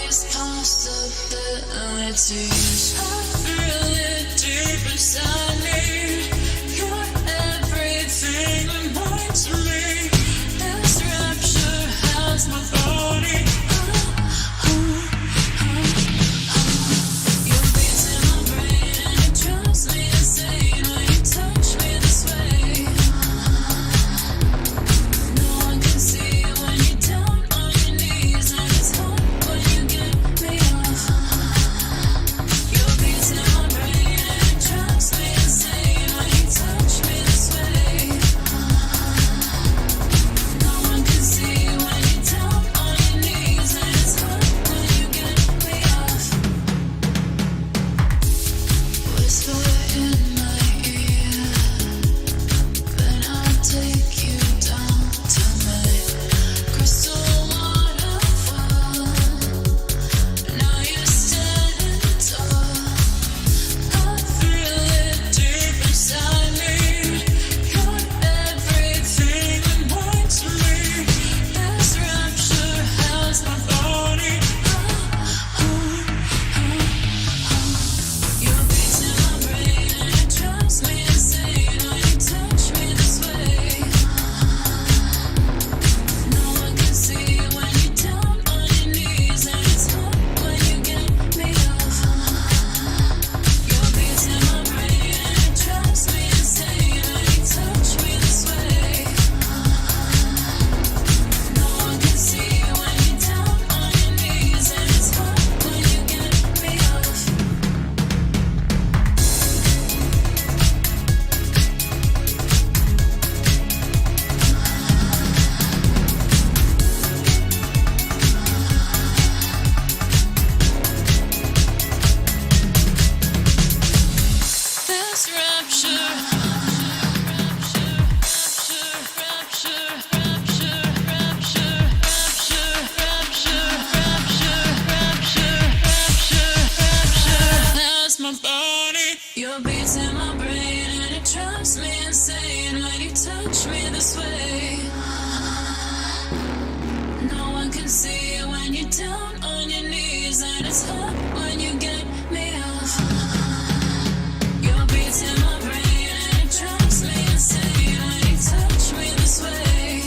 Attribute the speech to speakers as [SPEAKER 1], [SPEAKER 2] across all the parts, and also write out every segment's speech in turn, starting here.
[SPEAKER 1] always possibilities. I feel it deep inside me. You're everything and more to me. This rapture has my body. You beat in my brain and it drives me insane when you touch me this way. No one can see when you're down on your knees, and it's hard when you get me off. You beat in my brain and it drives me insane when you touch me this way. No one can see when you're down on your knees, and it's hard when you get me off. Whisper in my ear, then I'll take you down to my crystal waterfall. Now you're standing tall. I feel it deep inside me. You're everything and more to me. This rapture has my body. You beat in my brain and it drives me insane when you touch me this way. No one can see when you're down on your knees, and it's hard when you get me off. You beat in my brain and it drives me insane when you touch me this way. No one can see when you're down on your knees, and it's hard when you get me off. This rapture, that's my body. Your beats in my brain and it drives me insane when you touch me this way. No one can see when you're down on your knees, and it's hard when you get me off. Your beats in my brain and it drives me insane when you touch me this way.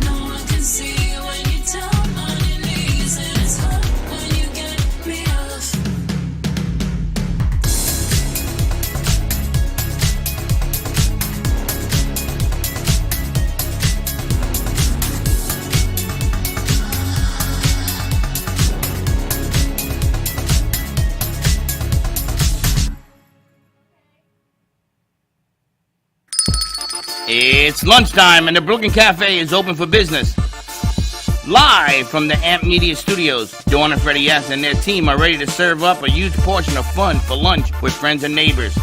[SPEAKER 1] No one can see when you're down on your knees, and it's hard when you get me off.
[SPEAKER 2] It's lunchtime and the Brooklyn Cafe is open for business. Live from the Amp Media Studios, Dawn and Freddie S. and their team are ready to serve up a huge portion of fun for lunch with friends and neighbors.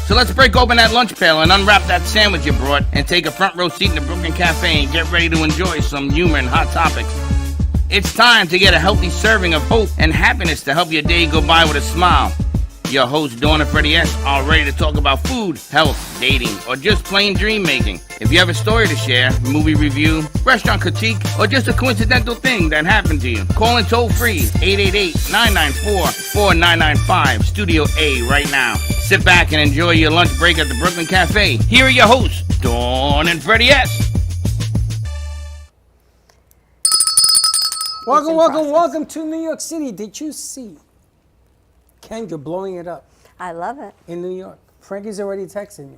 [SPEAKER 2] So let's break open that lunch pail and unwrap that sandwich you brought and take a front row seat in the Brooklyn Cafe and get ready to enjoy some humor and hot topics. It's time to get a healthy serving of hope and happiness to help your day go by with a smile. Your hosts, Dawn and Freddie S., are ready to talk about food, health, dating, or just plain dream making. If you have a story to share, movie review, restaurant critique, or just a coincidental thing that happened to you, call in toll free 888-994-4995, Studio A right now. Sit back and enjoy your lunch break at the Brooklyn Cafe. Here are your hosts, Dawn and Freddie S.
[SPEAKER 3] Welcome to New York City. Did you see Kendra blowing it up
[SPEAKER 4] I love it.
[SPEAKER 3] in New York? Frankie's already texting me.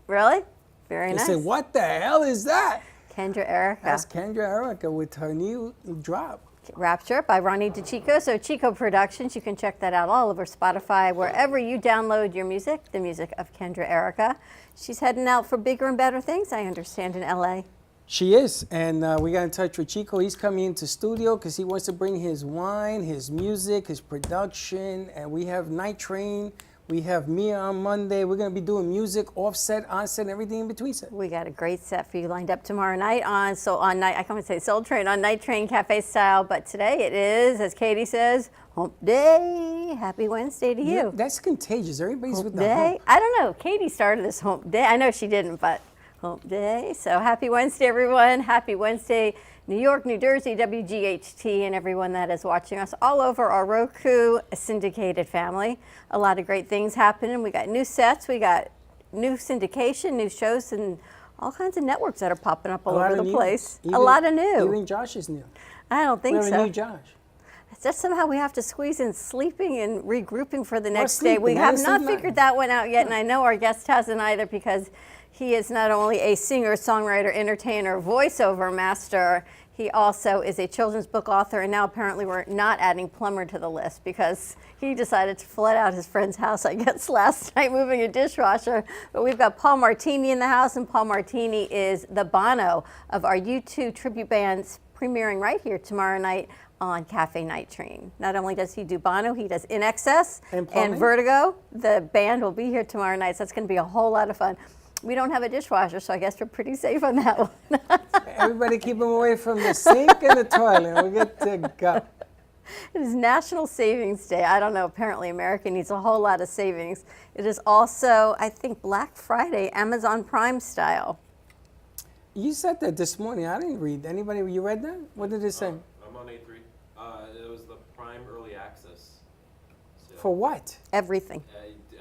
[SPEAKER 4] Really? Very
[SPEAKER 3] He
[SPEAKER 4] nice.
[SPEAKER 3] said, what the hell is that?
[SPEAKER 4] Kendra Erica.
[SPEAKER 3] That's Kendra Erica with her new drop.
[SPEAKER 4] Rapture by Ronnie DeChico. So Chico Productions, you can check that out all over Spotify, wherever you download your music, the music of Kendra Erica. She's heading out for bigger and better things, I understand, in LA.
[SPEAKER 3] She is, and we got in touch with Chico. He's coming into studio because he wants to bring his wine, his music, his production, and we have Night Train. We have Mia on Monday. We're going to be doing music, offset, onset, and everything in between set.
[SPEAKER 4] We got a great set for you lined up tomorrow night on I can't say Soul Train, on Night Train Cafe Style, but today it is, as Katie says, Hump Day. Happy Wednesday to you.
[SPEAKER 3] Yeah, that's contagious. Everybody's
[SPEAKER 4] Hump
[SPEAKER 3] with the
[SPEAKER 4] Day.
[SPEAKER 3] hump.
[SPEAKER 4] I don't know. Katie started this Hump Day. I know she didn't, but Hump Day. So happy Wednesday, everyone. Happy Wednesday New York, New Jersey, WGHT, and everyone that is watching us all over our Roku syndicated family. A lot of great things happening. We got new sets, we got new syndication, new shows, and all kinds of networks that are popping up all over the place. A lot of new.
[SPEAKER 3] Even Josh is new.
[SPEAKER 4] I don't think
[SPEAKER 3] We have
[SPEAKER 4] so.
[SPEAKER 3] a new Josh.
[SPEAKER 4] It's just somehow we have to squeeze in sleeping and regrouping for the next day.
[SPEAKER 3] sleeping?
[SPEAKER 4] We
[SPEAKER 3] I
[SPEAKER 4] have
[SPEAKER 3] didn't
[SPEAKER 4] not
[SPEAKER 3] sleep
[SPEAKER 4] figured that one out yet, and I know our guest hasn't either, because he is not only a singer, songwriter, entertainer, voiceover master, he also is a children's book author, and now apparently we're not adding plumber to the list because he decided to flood out his friend's house, I guess, last night moving a dishwasher. But we've got Paul Martini in the house, and Paul Martini is the Bono of our U2 tribute bands premiering right here tomorrow night on Cafe Night Train. Not only does he do Bono, he does In Excess and Vertigo. The band will be here tomorrow night, so it's going to be a whole lot of fun. We don't have a dishwasher, so I guess we're pretty safe on that one.
[SPEAKER 3] Everybody keep them away from the sink and the toilet. We're good to go.
[SPEAKER 4] It is National Savings Day. I don't know, apparently America needs a whole lot of savings. It is also, I think, Black Friday, Amazon Prime style.
[SPEAKER 3] You said that this morning. I didn't read. Anybody, you read that? What did it say?
[SPEAKER 5] I'm on A3. It was the Prime Early Access. So,
[SPEAKER 3] For what?
[SPEAKER 4] Everything.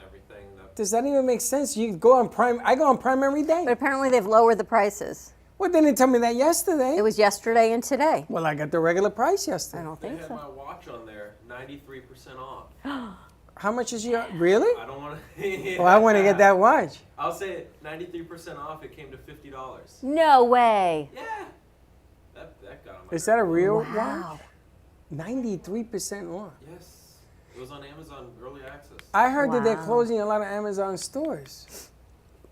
[SPEAKER 5] everything.
[SPEAKER 3] Does that even make sense? You go on Prime. I go on Prime every day.
[SPEAKER 4] But apparently they've lowered the prices.
[SPEAKER 3] Well, they didn't tell me that yesterday.
[SPEAKER 4] It was yesterday and today.
[SPEAKER 3] Well, I got the regular price
[SPEAKER 4] I
[SPEAKER 3] yesterday.
[SPEAKER 4] don't
[SPEAKER 5] They
[SPEAKER 4] think
[SPEAKER 5] had
[SPEAKER 4] so.
[SPEAKER 5] my watch on there, 93% off.
[SPEAKER 3] How much is your? Really?
[SPEAKER 5] I don't want to.
[SPEAKER 3] Well, I want to get that watch.
[SPEAKER 5] I'll say 93% off. It came to $50.
[SPEAKER 4] No way.
[SPEAKER 5] Yeah. That got on my.
[SPEAKER 3] Is that a real
[SPEAKER 4] Wow.
[SPEAKER 3] watch? 93% off.
[SPEAKER 5] Yes. It was on Amazon Early Access.
[SPEAKER 3] I heard that they're
[SPEAKER 4] Wow.
[SPEAKER 3] closing a lot of Amazon stores.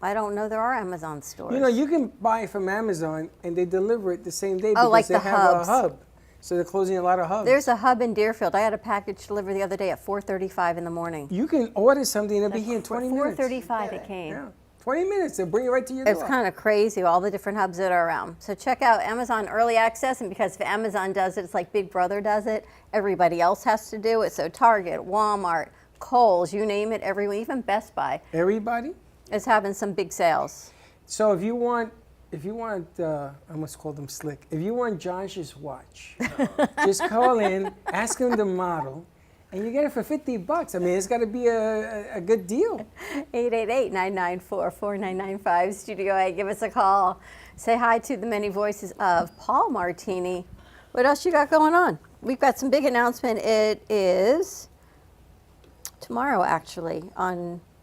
[SPEAKER 4] I don't know there are Amazon stores.
[SPEAKER 3] You know, you can buy it from Amazon and they deliver it the same day
[SPEAKER 4] Oh,
[SPEAKER 3] because
[SPEAKER 4] like
[SPEAKER 3] they
[SPEAKER 4] the
[SPEAKER 3] have
[SPEAKER 4] hubs.
[SPEAKER 3] a hub. So they're closing a lot of hubs.
[SPEAKER 4] There's a hub in Deerfield. I had a package delivered the other day at 4:35 in the morning.
[SPEAKER 3] You can order something and it'll be here in 20 minutes.
[SPEAKER 4] 4:35 it came.
[SPEAKER 3] Yeah, 20 minutes. They'll bring it right to your
[SPEAKER 4] It's
[SPEAKER 3] door.
[SPEAKER 4] kind of crazy, all the different hubs that are around. So check out Amazon Early Access, and because if Amazon does it, it's like Big Brother does it. Everybody else has to do it. So Target, Walmart, Kohl's, you name it, everyone, even Best Buy
[SPEAKER 3] Everybody?
[SPEAKER 4] is having some big sales.
[SPEAKER 3] So if you want, I must call them slick. If you want Josh's watch, just call in, ask him the model, and you get it for $50. I mean, it's got to be a good deal.
[SPEAKER 4] 888-994-4995, Studio A. Give us a call. Say hi to the many voices of Paul Martini. What else you got going on? We've got some big announcement. It is tomorrow, actually.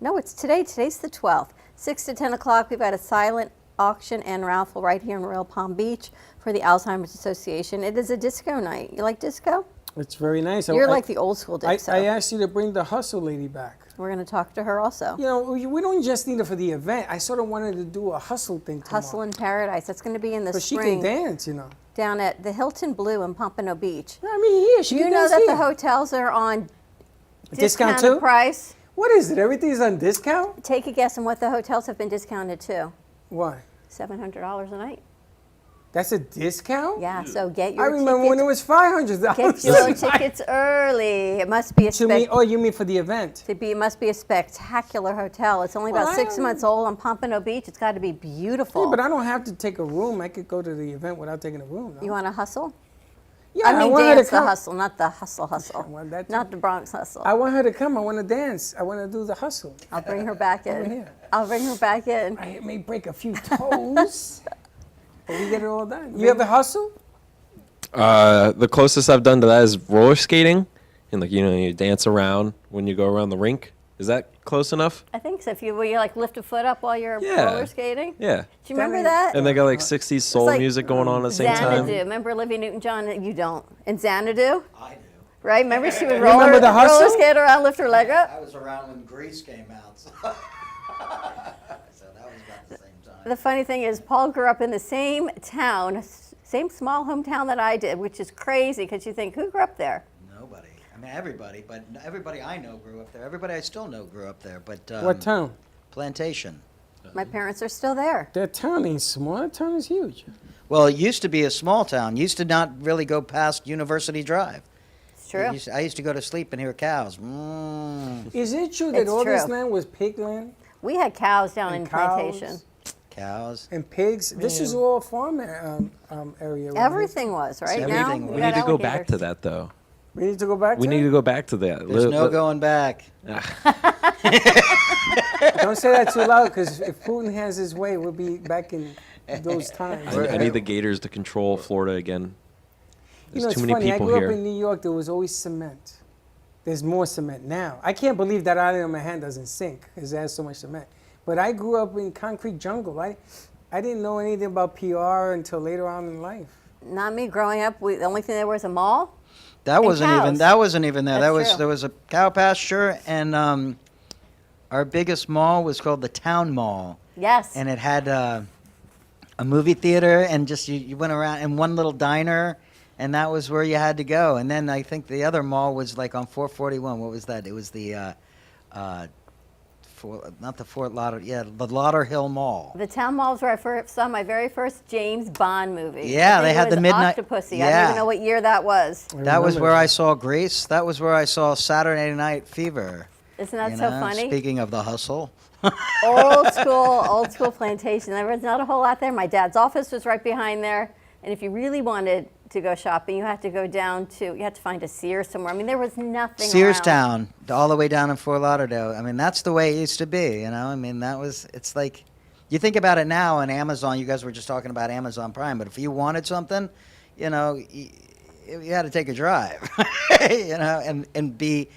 [SPEAKER 4] It's today. Today's the 12th. 6 to 10 o'clock, we've got a silent auction and raffle right here in Royal Palm Beach for the Alzheimer's Association. It is a disco night. You like disco?
[SPEAKER 3] It's very nice.
[SPEAKER 4] You're like the old school disco.
[SPEAKER 3] I asked you to bring the hustle lady back.
[SPEAKER 4] We're going to talk to her also.
[SPEAKER 3] You know, we don't just need her for the event. I sort of wanted to do a hustle thing tomorrow.
[SPEAKER 4] Hustle in Paradise. That's going to be in the
[SPEAKER 3] But she
[SPEAKER 4] spring.
[SPEAKER 3] can dance, you know.
[SPEAKER 4] Down at the Hilton Blue in Pompano Beach.
[SPEAKER 3] I mean, here, she
[SPEAKER 4] Do you
[SPEAKER 3] can
[SPEAKER 4] know
[SPEAKER 3] dance
[SPEAKER 4] that
[SPEAKER 3] here.
[SPEAKER 4] the hotels are on
[SPEAKER 3] Discount
[SPEAKER 4] discounted
[SPEAKER 3] too?
[SPEAKER 4] price?
[SPEAKER 3] What is it? Everything's on discount?
[SPEAKER 4] Take a guess on what the hotels have been discounted to.
[SPEAKER 3] Why?
[SPEAKER 4] $700 a night.
[SPEAKER 3] That's a discount?
[SPEAKER 4] Yeah, so get
[SPEAKER 3] I
[SPEAKER 4] your
[SPEAKER 3] remember when it
[SPEAKER 4] tickets.
[SPEAKER 3] was $500.
[SPEAKER 4] Get your tickets early. It must be a
[SPEAKER 3] To me, oh, you mean for the event?
[SPEAKER 4] it must be a spectacular hotel. It's only
[SPEAKER 3] Well,
[SPEAKER 4] about 6
[SPEAKER 3] I-
[SPEAKER 4] months old on Pompano Beach. It's got to be beautiful.
[SPEAKER 3] Yeah, but I don't have to take a room. I could go to the event without taking a room. No?
[SPEAKER 4] You want to hustle?
[SPEAKER 3] Yeah,
[SPEAKER 4] I mean,
[SPEAKER 3] want her to
[SPEAKER 4] dance the
[SPEAKER 3] come.
[SPEAKER 4] hustle, not the hustle.
[SPEAKER 3] want that too.
[SPEAKER 4] Not the Bronx hustle.
[SPEAKER 3] I want her to come. I want to dance. I want to do the hustle.
[SPEAKER 4] I'll bring her back in.
[SPEAKER 3] Over here.
[SPEAKER 4] I'll bring her back in.
[SPEAKER 3] I may break a few toes, but we get it all done. You ever hustle?
[SPEAKER 6] The closest I've done to that is roller skating, and you dance around when you go around the rink. Is that close enough?
[SPEAKER 4] I think so. If you like lift a foot up while you're
[SPEAKER 6] Yeah.
[SPEAKER 4] roller skating.
[SPEAKER 6] Yeah.
[SPEAKER 4] Do you remember
[SPEAKER 3] ain't-
[SPEAKER 4] that?
[SPEAKER 6] And they got like 60s soul
[SPEAKER 4] like
[SPEAKER 6] music going on at the same
[SPEAKER 4] Xanadu.
[SPEAKER 6] time.
[SPEAKER 4] Remember Olivia Newton-John? You don't. And Xanadu?
[SPEAKER 7] I do.
[SPEAKER 4] Right? Remember she would
[SPEAKER 3] Remember the hustle?
[SPEAKER 4] roller skate around, lift her leg up?
[SPEAKER 7] I was around when Grease came out, so, so that was about the same time.
[SPEAKER 4] The funny thing is, Paul grew up in the same town, same small hometown that I did, which is crazy because you think, who grew up there?
[SPEAKER 7] Nobody. I mean, everybody, but everybody I know grew up there. Everybody I still know grew up there, but
[SPEAKER 3] What town?
[SPEAKER 7] Plantation.
[SPEAKER 4] My parents are still there.
[SPEAKER 3] That town ain't small. That town is huge.
[SPEAKER 7] Well, it used to be a small town. Used to not really go past University Drive.
[SPEAKER 4] It's true.
[SPEAKER 7] I used to go to sleep and hear cows.
[SPEAKER 3] Is it true that
[SPEAKER 4] It's
[SPEAKER 3] all this
[SPEAKER 4] true.
[SPEAKER 3] land was pig land?
[SPEAKER 4] We had cows down
[SPEAKER 3] And
[SPEAKER 4] in
[SPEAKER 3] cows.
[SPEAKER 4] Plantation.
[SPEAKER 7] cows.
[SPEAKER 3] and pigs. This is all farm area. around here.
[SPEAKER 4] Everything was, right? Now
[SPEAKER 7] Everything
[SPEAKER 4] we
[SPEAKER 6] We
[SPEAKER 4] got
[SPEAKER 6] need to go back
[SPEAKER 4] alligators.
[SPEAKER 6] to that though.
[SPEAKER 3] We need to go back.
[SPEAKER 6] We
[SPEAKER 3] to
[SPEAKER 6] need
[SPEAKER 3] it?
[SPEAKER 6] to go back to that.
[SPEAKER 7] There's no going back.
[SPEAKER 3] Don't say that too loud, because if Putin has his way, we'll be back in those times.
[SPEAKER 6] I need the Gators to control Florida again.
[SPEAKER 3] You
[SPEAKER 6] There's
[SPEAKER 3] know, it's
[SPEAKER 6] too many
[SPEAKER 3] funny. I
[SPEAKER 6] people
[SPEAKER 3] grew
[SPEAKER 6] here.
[SPEAKER 3] up in New York. There was always cement. There's more cement now. I can't believe that island on my hand doesn't sink because it has so much cement. But I grew up in concrete jungle. I didn't know anything about PR until later on in life.
[SPEAKER 4] Not me. Growing up, the only thing there was a mall.
[SPEAKER 7] That
[SPEAKER 4] And
[SPEAKER 7] wasn't even.
[SPEAKER 4] cows.
[SPEAKER 7] That wasn't even there.
[SPEAKER 4] That's
[SPEAKER 7] That was
[SPEAKER 4] true.
[SPEAKER 7] there was a cow pasture, and our biggest mall was called the Town Mall,
[SPEAKER 4] Yes.
[SPEAKER 7] and it had a movie theater, and just you went around in one little diner, and that was where you had to go. And then I think the other mall was like on 441. What was that? It was the not the Fort Lauderdale, yeah, the Lauderhill Mall.
[SPEAKER 4] The town malls where I first saw my very first James Bond movie.
[SPEAKER 7] Yeah,
[SPEAKER 4] I think
[SPEAKER 7] they
[SPEAKER 4] it
[SPEAKER 7] had the
[SPEAKER 4] was
[SPEAKER 7] midnight-
[SPEAKER 4] Octopussy. I don't
[SPEAKER 7] Yeah.
[SPEAKER 4] even know what year that was.
[SPEAKER 7] That was
[SPEAKER 3] remember
[SPEAKER 7] where
[SPEAKER 3] that.
[SPEAKER 7] I saw Grease. That was where I saw Saturday Night Fever.
[SPEAKER 4] Isn't that
[SPEAKER 7] you
[SPEAKER 4] so
[SPEAKER 7] know,
[SPEAKER 4] funny?
[SPEAKER 7] Speaking of the hustle.
[SPEAKER 4] Old school plantation. There was not a whole lot there. My dad's office was right behind there. And if you really wanted to go shopping, you had to go down to, you had to find a Sears somewhere. I mean, there was nothing around.
[SPEAKER 7] Searstown, all the way down in Fort Lauderdale. I mean, that's the way it used to be, you know? I mean, it's like, you think about it now on Amazon, you guys were just talking about Amazon Prime, but if you wanted something, you know, you had to take a drive, you know, and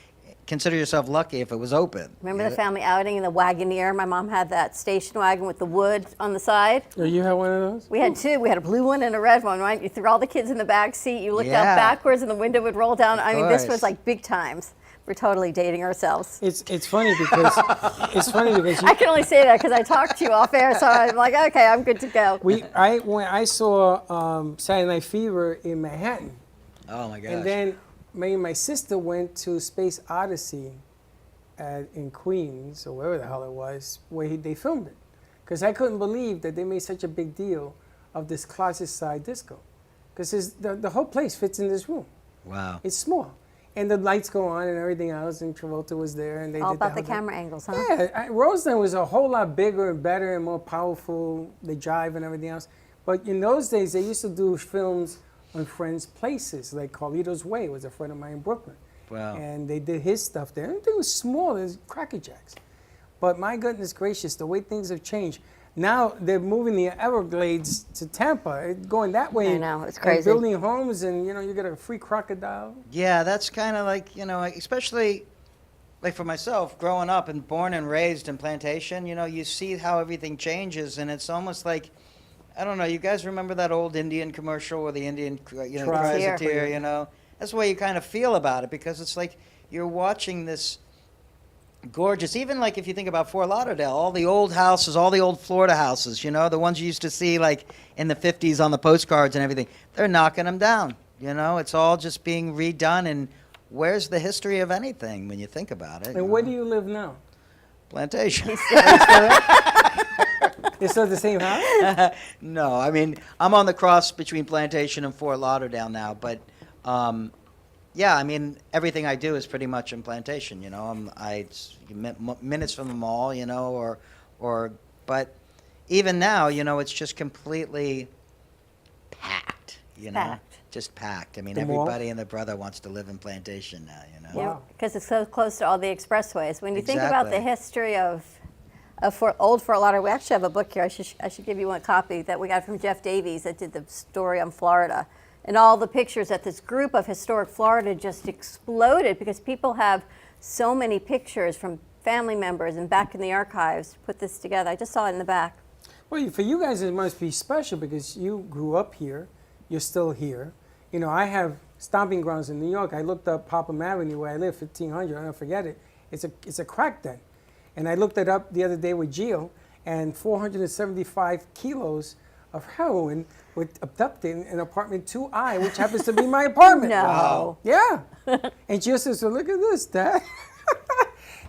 [SPEAKER 7] consider yourself lucky if it was open.
[SPEAKER 4] Remember the family outing in the Wagoneer? My mom had that station wagon with the wood on the side.
[SPEAKER 3] Oh, you had one of those?
[SPEAKER 4] We had two. We had a blue one and a red one, right? You threw all the kids in the back seat. You looked
[SPEAKER 7] Yeah.
[SPEAKER 4] out backwards and the window would roll down. I mean, this
[SPEAKER 7] course.
[SPEAKER 4] was like big times. We're totally dating ourselves.
[SPEAKER 3] It's funny because
[SPEAKER 4] I can only say that because I talked to you off air, so I'm like, okay, I'm good to go.
[SPEAKER 3] when I saw Saturday Night Fever in Manhattan,
[SPEAKER 7] Oh my gosh.
[SPEAKER 3] and then me and my sister went to Space Odyssey in Queens, or wherever the hell it was, where they filmed it. Because I couldn't believe that they made such a big deal of this closet side disco. Because the whole place fits in this room.
[SPEAKER 7] Wow.
[SPEAKER 3] It's small. And the lights go on and everything else, and Travolta was there. And they
[SPEAKER 4] All
[SPEAKER 3] did
[SPEAKER 4] about the
[SPEAKER 3] whole thing.
[SPEAKER 4] camera angles, huh?
[SPEAKER 3] Yeah, Roseland was a whole lot bigger and better and more powerful, the jive and everything else. But in those days, they used to do films on friends' places, like Carlito's Way was a friend of mine in Brooklyn.
[SPEAKER 7] Wow.
[SPEAKER 3] And they did his stuff there. Everything was small, there's Cracker Jacks. But my goodness gracious, the way things have changed. Now they're moving the Everglades to Tampa, going that way.
[SPEAKER 4] I know, it's
[SPEAKER 3] and
[SPEAKER 4] crazy.
[SPEAKER 3] building homes, and you get a free crocodile.
[SPEAKER 7] Yeah, that's kind of like, especially like for myself, growing up and born and raised in Plantation, you see how everything changes, and it's almost like, I don't know, you guys remember that old Indian commercial where the Indian, cries
[SPEAKER 4] Tear.
[SPEAKER 7] a tear, That's the way you kind of feel about it, because it's like you're watching this gorgeous, even like if you think about Fort Lauderdale, all the old houses, all the old Florida houses, the ones you used to see like in the 50s on the postcards and everything, they're knocking them down, it's all just being redone, and where's the history of anything when you think about it?
[SPEAKER 3] And where do you live now?
[SPEAKER 7] Plantation.
[SPEAKER 3] It's still the same house?
[SPEAKER 7] No, I mean, I'm on the cross between Plantation and Fort Lauderdale now, but yeah, I mean, everything I do is pretty much in Plantation, minutes from the mall, but even now, it's just completely packed,
[SPEAKER 4] Packed.
[SPEAKER 7] just packed. I mean,
[SPEAKER 3] The mall?
[SPEAKER 7] everybody and their brother wants to live in Plantation now,
[SPEAKER 3] Wow.
[SPEAKER 4] Because it's so close to all the expressways. When you think about the
[SPEAKER 7] Exactly.
[SPEAKER 4] history of old Fort Lauderdale, we actually have a book here. I should give you one copy that we got from Jeff Davies that did the story on Florida. And all the pictures that this group of historic Florida just exploded because people have so many pictures from family members and back in the archives to put this together. I just saw it in the back.
[SPEAKER 3] Well, for you guys, it must be special because you grew up here. You're still here. I have stomping grounds in New York. I looked up Popham Avenue where I live, 1500. I don't forget it. It's a crack den. And I looked it up the other day with Gio, and 475 kilos of heroin were abducted in apartment 2I, which happens to be my apartment.
[SPEAKER 4] No. Wow.
[SPEAKER 3] Yeah. And Gio says, so look at this, Dad.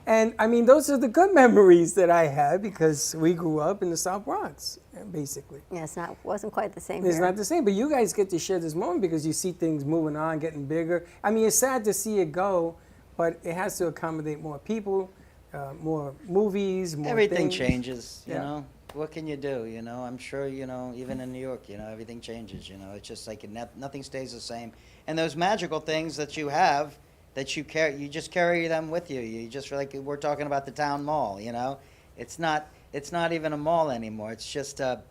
[SPEAKER 3] And I mean, those are the good memories that I had because we grew up in the South Bronx, basically.
[SPEAKER 4] Yeah, wasn't quite the same
[SPEAKER 3] It's
[SPEAKER 4] here.
[SPEAKER 3] not the same, but you guys get to share this moment because you see things moving on, getting bigger. I mean, it's sad to see it go, but it has to accommodate more people, more movies, more
[SPEAKER 7] Everything
[SPEAKER 3] things.
[SPEAKER 7] changes,
[SPEAKER 3] Yeah.
[SPEAKER 7] what can you do? You know, I'm sure, you know, even in New York, you know, everything changes. You know, it's just like nothing stays the same. And those magical things that you have, that you carry, you just carry them with you. You just, like we're talking about the town mall. You know, it's not even a mall anymore. It's just a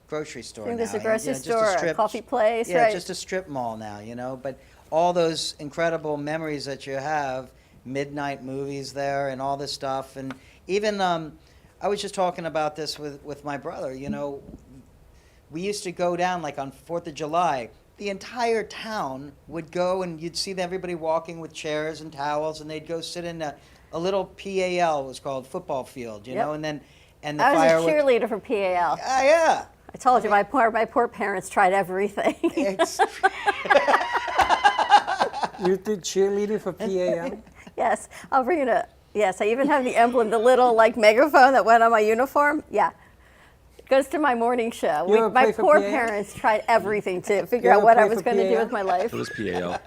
[SPEAKER 7] grocery store
[SPEAKER 4] I think
[SPEAKER 7] now.
[SPEAKER 4] there's a grocery
[SPEAKER 7] just
[SPEAKER 4] store, a coffee place,
[SPEAKER 7] Yeah,
[SPEAKER 4] right?
[SPEAKER 7] just a strip mall now. You know, but all those incredible memories that you have, midnight movies there, and all this stuff, and even. I was just talking about this with my brother. You know, we used to go down like on 4th of July. The entire town would go, and you'd see everybody walking with chairs and towels, and they'd go sit in a little PAL, it was called, football field, you know, and the
[SPEAKER 4] I was a
[SPEAKER 7] fireworks.
[SPEAKER 4] cheerleader for PAL.
[SPEAKER 7] Yeah.
[SPEAKER 4] I told you, my poor parents tried everything.
[SPEAKER 7] It's,
[SPEAKER 3] You did cheerleading for PAL?
[SPEAKER 4] Yes, I'll bring it up. Yes, I even have the emblem, the little like megaphone that went on my uniform. Yeah, it goes to my morning show.
[SPEAKER 3] You ever
[SPEAKER 4] My
[SPEAKER 3] play for
[SPEAKER 4] poor
[SPEAKER 3] PAL?
[SPEAKER 4] parents tried everything to figure
[SPEAKER 3] You
[SPEAKER 4] out
[SPEAKER 3] ever
[SPEAKER 4] what I
[SPEAKER 3] play
[SPEAKER 4] was
[SPEAKER 3] for
[SPEAKER 4] going to do
[SPEAKER 3] PAL?
[SPEAKER 4] with my life.
[SPEAKER 6] It was PAL.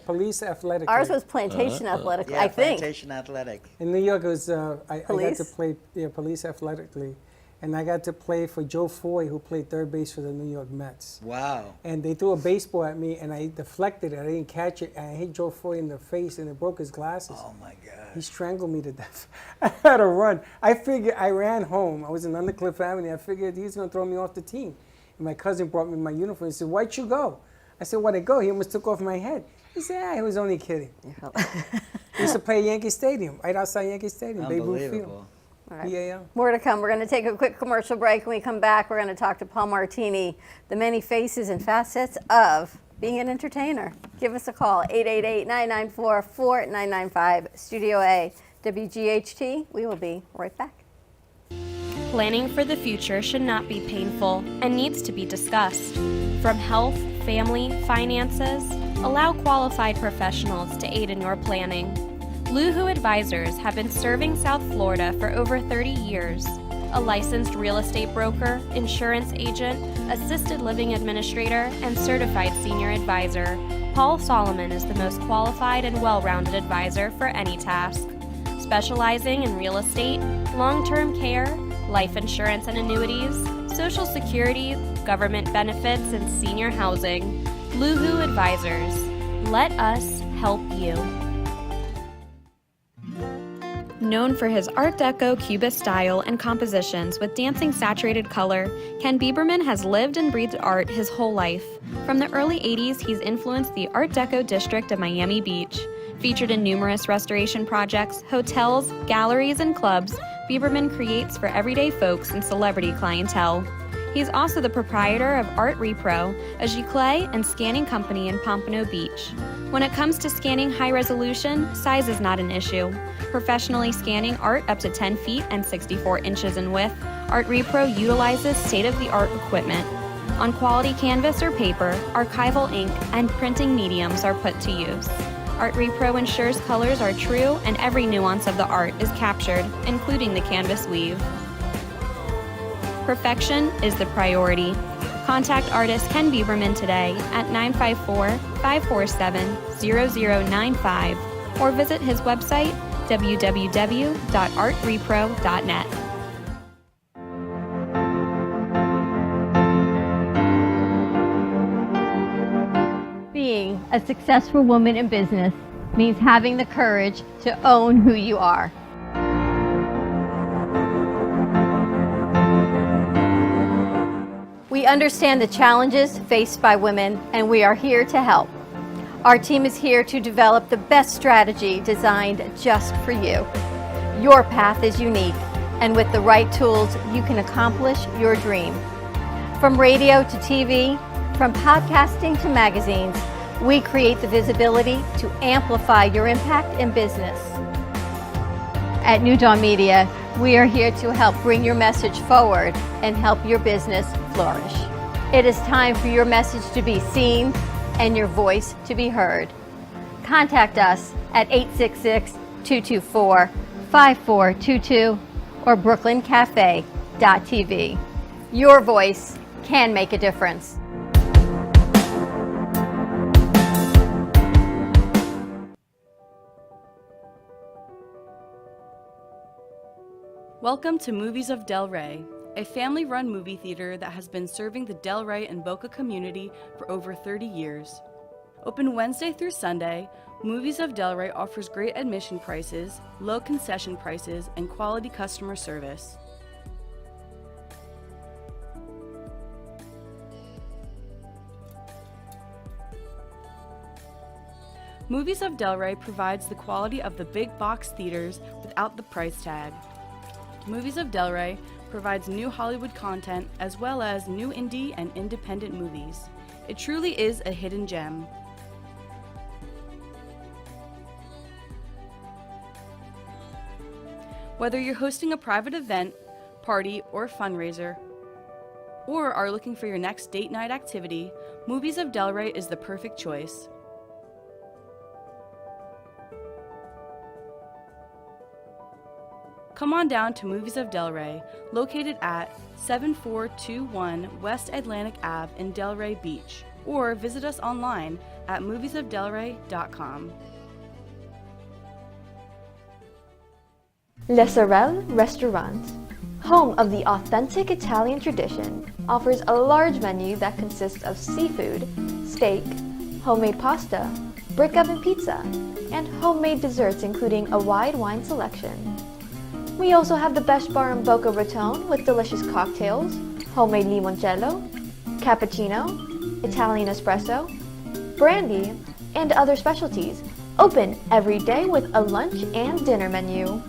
[SPEAKER 3] Police athletic.
[SPEAKER 4] Ours was plantation athletic,
[SPEAKER 7] yeah,
[SPEAKER 4] I think.
[SPEAKER 7] Plantation Athletic.
[SPEAKER 3] In New York, it was I got to
[SPEAKER 4] Police?
[SPEAKER 3] play police athletically, and I got to play for Joe Foy, who played third base for the New York Mets.
[SPEAKER 7] Wow.
[SPEAKER 3] And they threw a baseball at me, and I deflected it. I didn't catch it, and I hit Joe Foy in the face, and it broke his glasses.
[SPEAKER 7] Oh my God.
[SPEAKER 3] He strangled me to death. I had to run. I ran home. I was in Undercliff Avenue. I figured he was going to throw me off the team. And my cousin brought me my uniform. He said, "Why'd you go?" I said, "Why'd I go? He almost took off my head." He said, "He was only kidding." We used to play at Yankee Stadium, right outside Yankee Stadium, Babe Ruth Field.
[SPEAKER 7] Unbelievable.
[SPEAKER 4] All right.
[SPEAKER 3] PAL.
[SPEAKER 4] More to come. We're going to take a quick commercial break. When we come back, we're going to talk to Paul Martini, the many faces and facets of being an entertainer. Give us a call, 888-994-4995, Studio A, WGHT. We will be right back.
[SPEAKER 8] Planning for the future should not be painful and needs to be discussed. From health, family, finances, allow qualified professionals to aid in your planning. Luhu Advisors have been serving South Florida for over 30 years. A licensed real estate broker, insurance agent, assisted living administrator, and certified senior advisor, Paul Solomon is the most qualified and well-rounded advisor for any task. Specializing in real estate, long-term care, life insurance and annuities, Social Security, government benefits, and senior housing. Luhu Advisors. Let us help you. Known for his Art Deco Cubist style and compositions with dancing saturated color, Ken Bieberman has lived and breathed art his whole life. From the early 80s, he's influenced the Art Deco district of Miami Beach. Featured in numerous restoration projects, hotels, galleries, and clubs, Bieberman creates for everyday folks and celebrity clientele. He's also the proprietor of Art Repro, a giclée and scanning company in Pompano Beach. When it comes to scanning high resolution, size is not an issue. Professionally scanning art up to 10 feet and 64 inches in width, Art Repro utilizes state-of-the-art equipment. On quality canvas or paper, archival ink and printing mediums are put to use. Art Repro ensures colors are true and every nuance of the art is captured, including the canvas weave. Perfection is the priority. Contact artist Ken Bieberman today at 954-547-0095 or visit his website www.artrepro.net.
[SPEAKER 4] Being a successful woman in business means having the courage to own who you are. We understand the challenges faced by women, and we are here to help. Our team is here to develop the best strategy designed just for you. Your path is unique, and with the right tools, you can accomplish your dream. From radio to TV, from podcasting to magazines, we create the visibility to amplify your impact in business. At New Dawn Media, we are here to help bring your message forward and help your business flourish. It is time for your message to be seen and your voice to be heard. Contact us at 866-224-5422 or brooklyncafe.tv. Your voice can make a difference.
[SPEAKER 9] Welcome to Movies of Del Rey, a family-run movie theater that has been serving the Del Rey and Boca community for over 30 years. Open Wednesday through Sunday, Movies of Del Rey offers great admission prices, low concession prices, and quality customer service. Movies of Del Rey provides the quality of the big box theaters without the price tag. Movies of Del Rey provides new Hollywood content as well as new indie and independent movies. It truly is a hidden gem. Whether you're hosting a private event, party, or fundraiser, or are looking for your next date night activity, Movies of Del Rey is the perfect choice. Come on down to Movies of Del Rey, located at 7421 West Atlantic Ave in Delray Beach, or visit us online at moviesofdelray.com.
[SPEAKER 10] Le Sorel Restaurant, home of the authentic Italian tradition, offers a large menu that consists of seafood, steak, homemade pasta, brick oven pizza, and homemade desserts including a wide wine selection. We also have the best bar in Boca Raton with delicious cocktails, homemade limoncello, cappuccino, Italian espresso, brandy, and other specialties, open every day with a lunch and dinner menu.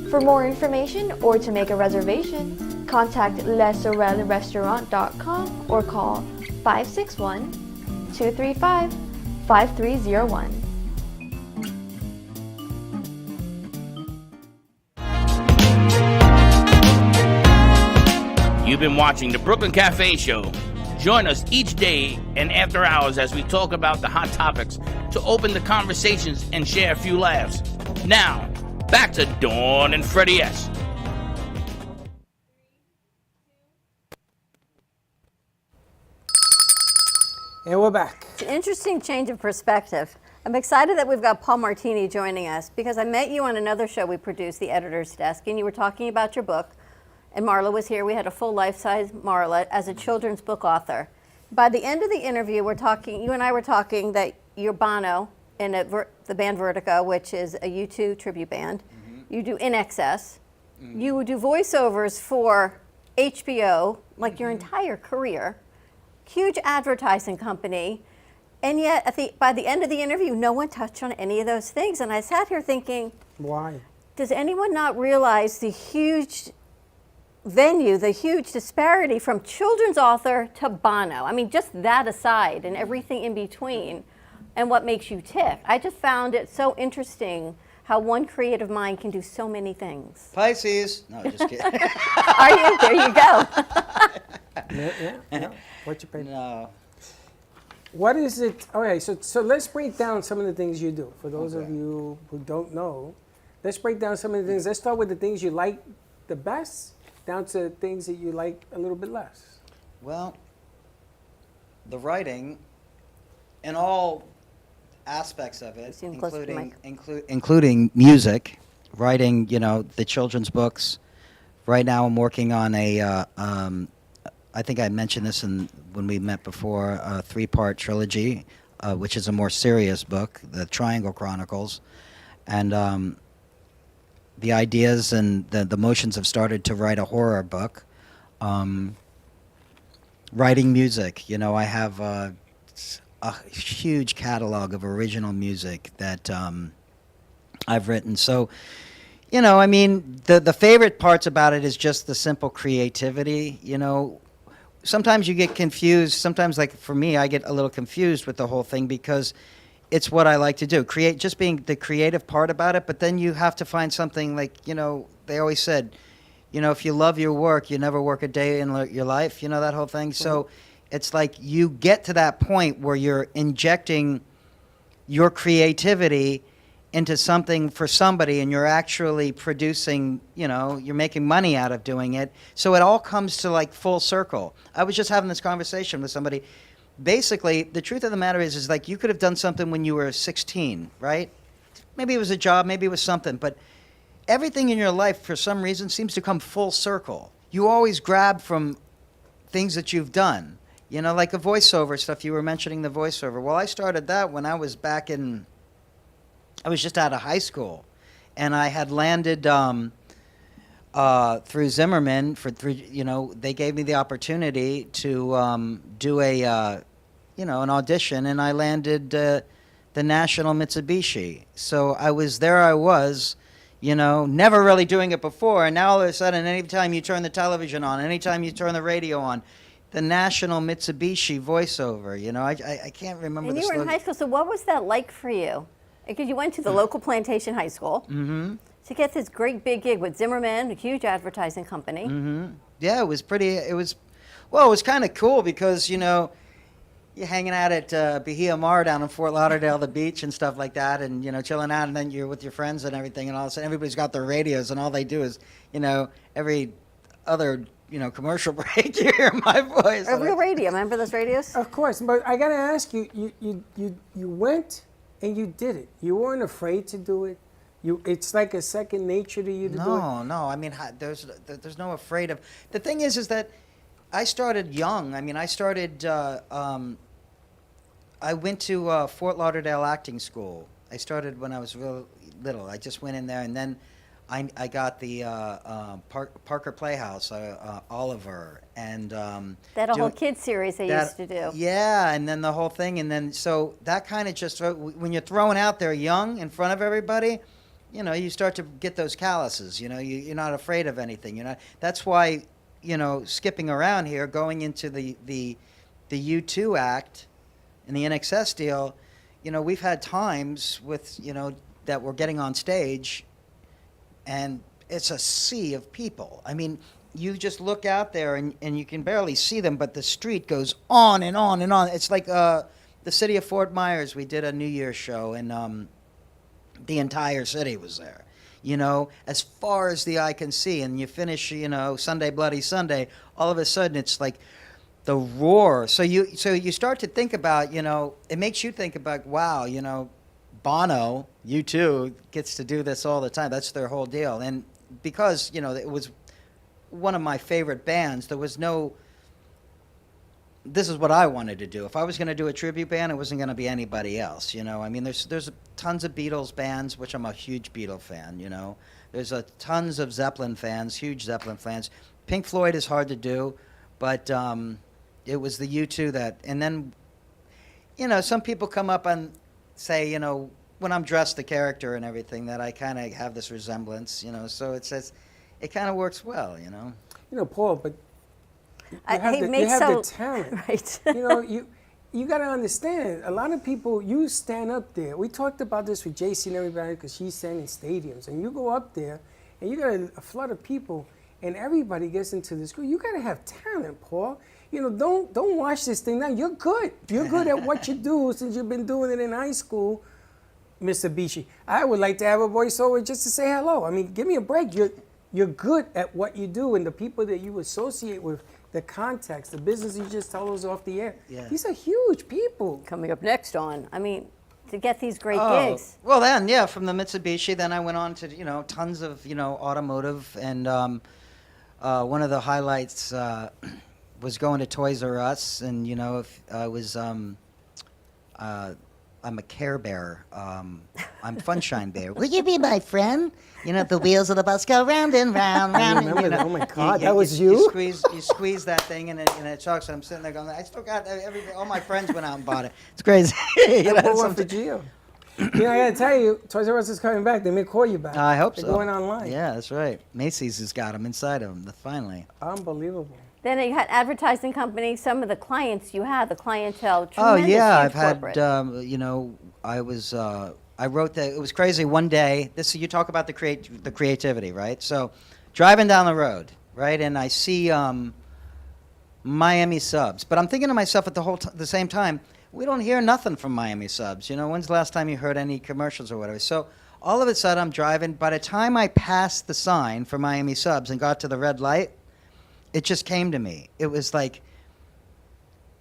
[SPEAKER 10] For more information or to make a reservation, contact lesorelrestaurant.com or call 561-235-5301.
[SPEAKER 2] You've been watching the Brooklyn Cafe Show. Join us each day and after hours as we talk about the hot topics to open the conversations and share a few laughs. Now, back to Dawn and Freddie S.
[SPEAKER 3] And we're back.
[SPEAKER 4] It's an interesting change of perspective. I'm excited that we've got Paul Martini joining us because I met you on another show we produced, The Editor's Desk, and you were talking about your book. And Marla was here. We had a full life-size Marla as a children's book author. By the end of the interview, you and I were talking that you're Bono in the band Vertigo, which is a U2 tribute band. Mm-hmm. You do In Excess. Mm-hmm. You do voiceovers for HBO, like your entire career. Huge advertising company. And yet, by the end of the interview, no one touched on any of those things. And I sat here thinking,
[SPEAKER 3] why?
[SPEAKER 4] Does anyone not realize the huge venue, the huge disparity from children's author to Bono? I mean, just that aside and everything in between, and what makes you tick. I just found it so interesting how one creative mind can do so many things.
[SPEAKER 7] Pisces. No, just kidding.
[SPEAKER 4] Are you? There you go.
[SPEAKER 3] Yeah. What's your opinion?
[SPEAKER 7] No.
[SPEAKER 3] What is it? Okay, so let's break down some of the things you do. For those of you who don't know, let's break down some of the things. Let's start with the things you like the best, down to things that you like a little bit less.
[SPEAKER 7] Well, the writing, in all aspects of it, including music, writing, the children's books. Right now I'm working on I think I mentioned this when we met before, a 3-part trilogy, which is a more serious book, The Triangle Chronicles. And the ideas and the motions have started to write a horror book. Writing music, I have a huge catalog of original music that I've written. So, the favorite parts about it is just the simple creativity. Sometimes you get confused. Sometimes, like for me, I get a little confused with the whole thing because it's what I like to do. Just being the creative part about it, but then you have to find something like, they always said, if you love your work, you never work a day in your life, that whole thing. So it's like you get to that point where you're injecting your creativity into something for somebody and you're actually producing, you're making money out of doing it. So it all comes to like full circle. I was just having this conversation with somebody. Basically, the truth of the matter is like you could have done something when you were 16, right? Maybe it was a job, maybe it was something, but everything in your life, for some reason, seems to come full circle. You always grab from things that you've done. You know, like the voiceover stuff. You were mentioning the voiceover. Well, I started that when I was I was just out of high school. And I had landed through Zimmerman they gave me the opportunity to do an audition, and I landed the National Mitsubishi. So I was, never really doing it before, and now all of a sudden, anytime you turn the television on, anytime you turn the radio on, the National Mitsubishi voiceover. I can't remember.
[SPEAKER 4] And
[SPEAKER 7] the
[SPEAKER 4] you were in high school, so what was that like for you? Because you went to the local Plantation High School.
[SPEAKER 7] Mm-hmm.
[SPEAKER 4] To get this great big gig with Zimmerman, a huge advertising company.
[SPEAKER 7] Mm-hmm. Yeah, it was kind of cool because, you're hanging out at Bahia Mar down in Fort Lauderdale, the beach and stuff like that, and, chilling out, and then you're with your friends and everything, and all of a sudden everybody's got their radios, and all they do is, every other, commercial break, you hear my voice.
[SPEAKER 4] A real radio, remember those radios?
[SPEAKER 3] Of course, but I gotta ask you, you went and you did it. You weren't afraid to do it. It's like a second nature to you to do it?
[SPEAKER 7] No. I mean, there's no afraid of. The thing is that I started young. I mean, I went to Fort Lauderdale acting school. I started when I was real little. I just went in there, and then I got the Parker Playhouse, Oliver, and
[SPEAKER 4] that whole kids series they used to do.
[SPEAKER 7] Yeah, and then the whole thing, and then so that kind of just when you're thrown out there young in front of everybody. You start to get those calluses. You're not afraid of anything. That's why, skipping around here, going into the U2 act and the NXS deal, we've had times with, that we're getting on stage, and it's a sea of people. I mean, you just look out there and you can barely see them, but the street goes on and on and on. It's like the city of Fort Myers. We did a New Year's show, and the entire city was there, as far as the eye can see. And you finish, Sunday Bloody Sunday, all of a sudden it's like the roar. So you start to think about, it makes you think about, wow, Bono, U2, gets to do this all the time. That's their whole deal. And because, it was one of my favorite bands, there was no... This is what I wanted to do. If I was going to do a tribute band, it wasn't going to be anybody else. I mean, there's tons of Beatles bands, which I'm a huge Beatle fan. There's tons of Zeppelin fans, huge Zeppelin fans. Pink Floyd is hard to do, but it was the U2 that. And then, some people come up and say, when I'm dressed the character and everything, that I kind of have this resemblance. So it says, it kind of works well.
[SPEAKER 3] Paul, but. You have the talent.
[SPEAKER 4] Right.
[SPEAKER 3] You got to understand, a lot of people, you stand up there. We talked about this with JC and everybody because she sang in stadiums. And you go up there and you got a flood of people and everybody gets into this group. You got to have talent, Paul. Don't watch this thing now. You're good. You're good at what you do since you've been doing it in high school, Mr. Bishi. I would like to have a voiceover just to say hello. I mean, give me a break. You're good at what you do, and the people that you associate with, the context, the business you just told us off the air. Yeah. These are huge people.
[SPEAKER 4] Coming up next to get these great gigs.
[SPEAKER 7] Well, then, from the Mitsubishi, then I went on to, tons of, automotive. And one of the highlights was going to Toys R Us. And, if I was, I'm a Care Bear. I'm Funshine Bear. Will you be my friend? The wheels of the bus go round and round, round.
[SPEAKER 3] I remember that. Oh my God, that was you?
[SPEAKER 7] You squeeze that thing and it talks. I'm sitting there going, I still got all my friends went out and bought it. It's crazy.
[SPEAKER 3] What one for Gio? I got to tell you, Toys R Us is coming back. They may call you back.
[SPEAKER 7] I hope so.
[SPEAKER 3] They're going online.
[SPEAKER 7] Yeah, that's right. Macy's has got them inside of them. Finally.
[SPEAKER 3] Unbelievable.
[SPEAKER 4] Then you had advertising companies. Some of the clients you had, the clientele,
[SPEAKER 7] Oh
[SPEAKER 4] tremendous,
[SPEAKER 7] yeah,
[SPEAKER 4] huge
[SPEAKER 7] I've had.
[SPEAKER 4] corporate.
[SPEAKER 7] I wrote that. It was crazy. One day, you talk about the creativity, right? So, driving down the road, right, and I see Miami Subs, but I'm thinking to myself at the same time, we don't hear nothing from Miami Subs. When's the last time you heard any commercials or whatever? So, all of a sudden, I'm driving. By the time I passed the sign for Miami Subs and got to the red light, it just came to me. It was like,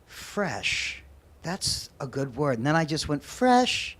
[SPEAKER 7] fresh. That's a good word. And then I just went, fresh,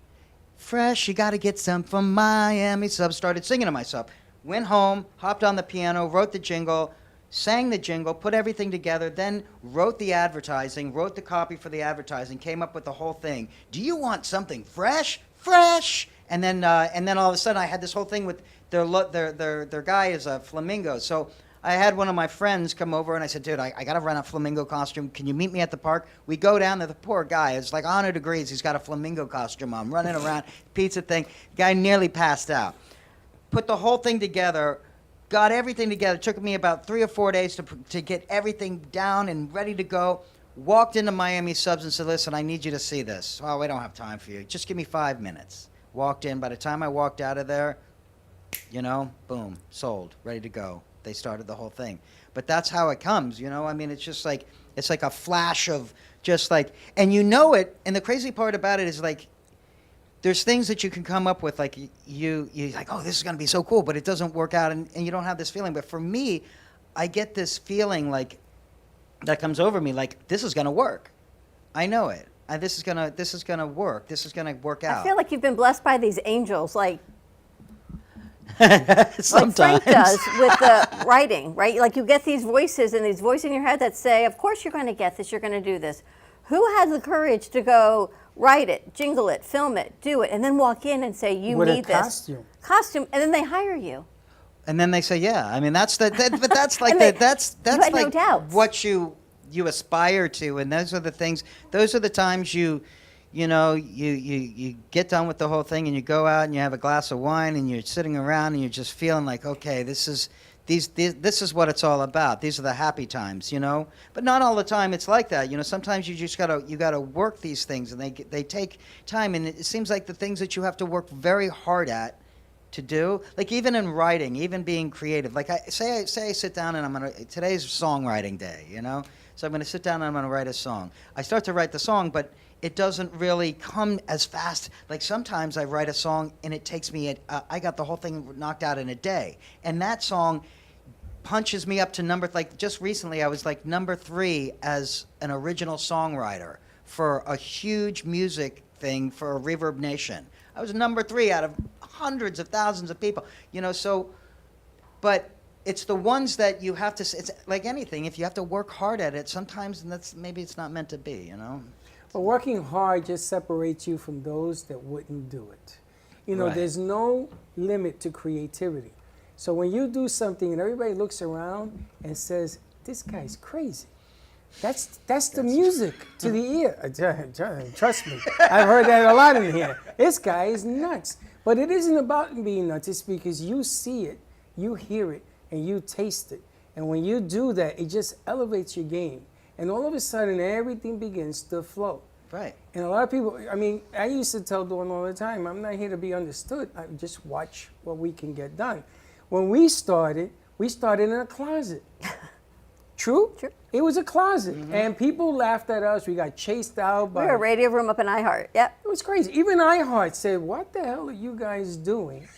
[SPEAKER 7] you got to get some from Miami Subs. Started singing to myself. went home, hopped on the piano, wrote the jingle, sang the jingle, put everything together, then wrote the advertising, wrote the copy for the advertising, came up with the whole thing. Do you want something fresh? Fresh! And then all of a sudden I had this whole thing with their guy is a flamingo. So I had one of my friends come over and I said, dude, I got to rent a flamingo costume. Can you meet me at the park? We go down there. The poor guy, it's like 100 degrees. He's got a flamingo costume on, running around, pizza thing. Guy nearly passed out. Put the whole thing together, got everything together. It took me about 3 or 4 days to get everything down and ready to go. Walked into Miami Subs and said, listen, I need you to see this. Oh, we don't have time for you. Just give me 5 minutes. Walked in. By the time I walked out of there, boom, sold, ready to go. They started the whole thing. But that's how it comes, I mean, it's just like, it's like a flash of just like, and it, and the crazy part about it is like, there's things that you can come up with, like you're like, oh, this is going to be so cool, but it doesn't work out, and you don't have this feeling. But for me, I get this feeling like, that comes over me, like, this is going to work. I know it. This is going to work. This is going to work out.
[SPEAKER 4] I feel like you've been blessed by these angels, like
[SPEAKER 7] Sometimes.
[SPEAKER 4] Frank does with the writing, right? Like you get these voices and these voices in your head that say, of course you're going to get this, you're going to do this. Who has the courage to go write it, jingle it, film it, do it, and then walk in and say, you
[SPEAKER 3] With
[SPEAKER 4] need
[SPEAKER 3] a costume.
[SPEAKER 4] Costume, and then they hire you.
[SPEAKER 7] And then they say, yeah. I mean, but that's like that's
[SPEAKER 4] had
[SPEAKER 7] like
[SPEAKER 4] no doubts.
[SPEAKER 7] what you aspire to, and those are the things. Those are the times you get done with the whole thing, and you go out and you have a glass of wine, and you're sitting around, and you're just feeling like, okay, this is what it's all about. These are the happy times, But not all the time it's like that. Sometimes you just gotta work these things, and they take time, and it seems like the things that you have to work very hard at to do, like even in writing, even being creative. Like I sit down and today's songwriting day, So I'm gonna sit down and I'm gonna write a song. I start to write the song, but it doesn't really come as fast. Like sometimes I write a song and it takes me, I got the whole thing knocked out in a day. And that song punches me up to like just recently I was like number 3 as an original songwriter for a huge music thing for Reverb Nation. I was number 3 out of hundreds of thousands of people, but it's the ones that you have to, it's like anything, if you have to work hard at it, sometimes maybe it's not meant to be,
[SPEAKER 3] But working hard just separates you from those that wouldn't do it.
[SPEAKER 7] Right.
[SPEAKER 3] There's no limit to creativity. So when you do something and everybody looks around and says, this guy's crazy, that's the music to the ear. Trust me, I've heard that a lot in here. This guy is nuts. But it isn't about being nuts. It's because you see it, you hear it, and you taste it. And when you do that, it just elevates your game. And all of a sudden, everything begins to flow.
[SPEAKER 7] Right.
[SPEAKER 3] And a lot of people, I used to tell Dawn all the time, I'm not here to be understood. I just watch what we can get done. When we started in a closet. True?
[SPEAKER 4] True.
[SPEAKER 3] It was a closet. Mm-hmm. And people laughed at us. We got chased out by...
[SPEAKER 4] We were a radio room up in iHeart, yep.
[SPEAKER 3] It was crazy. Even iHeart said, what the hell are you guys doing?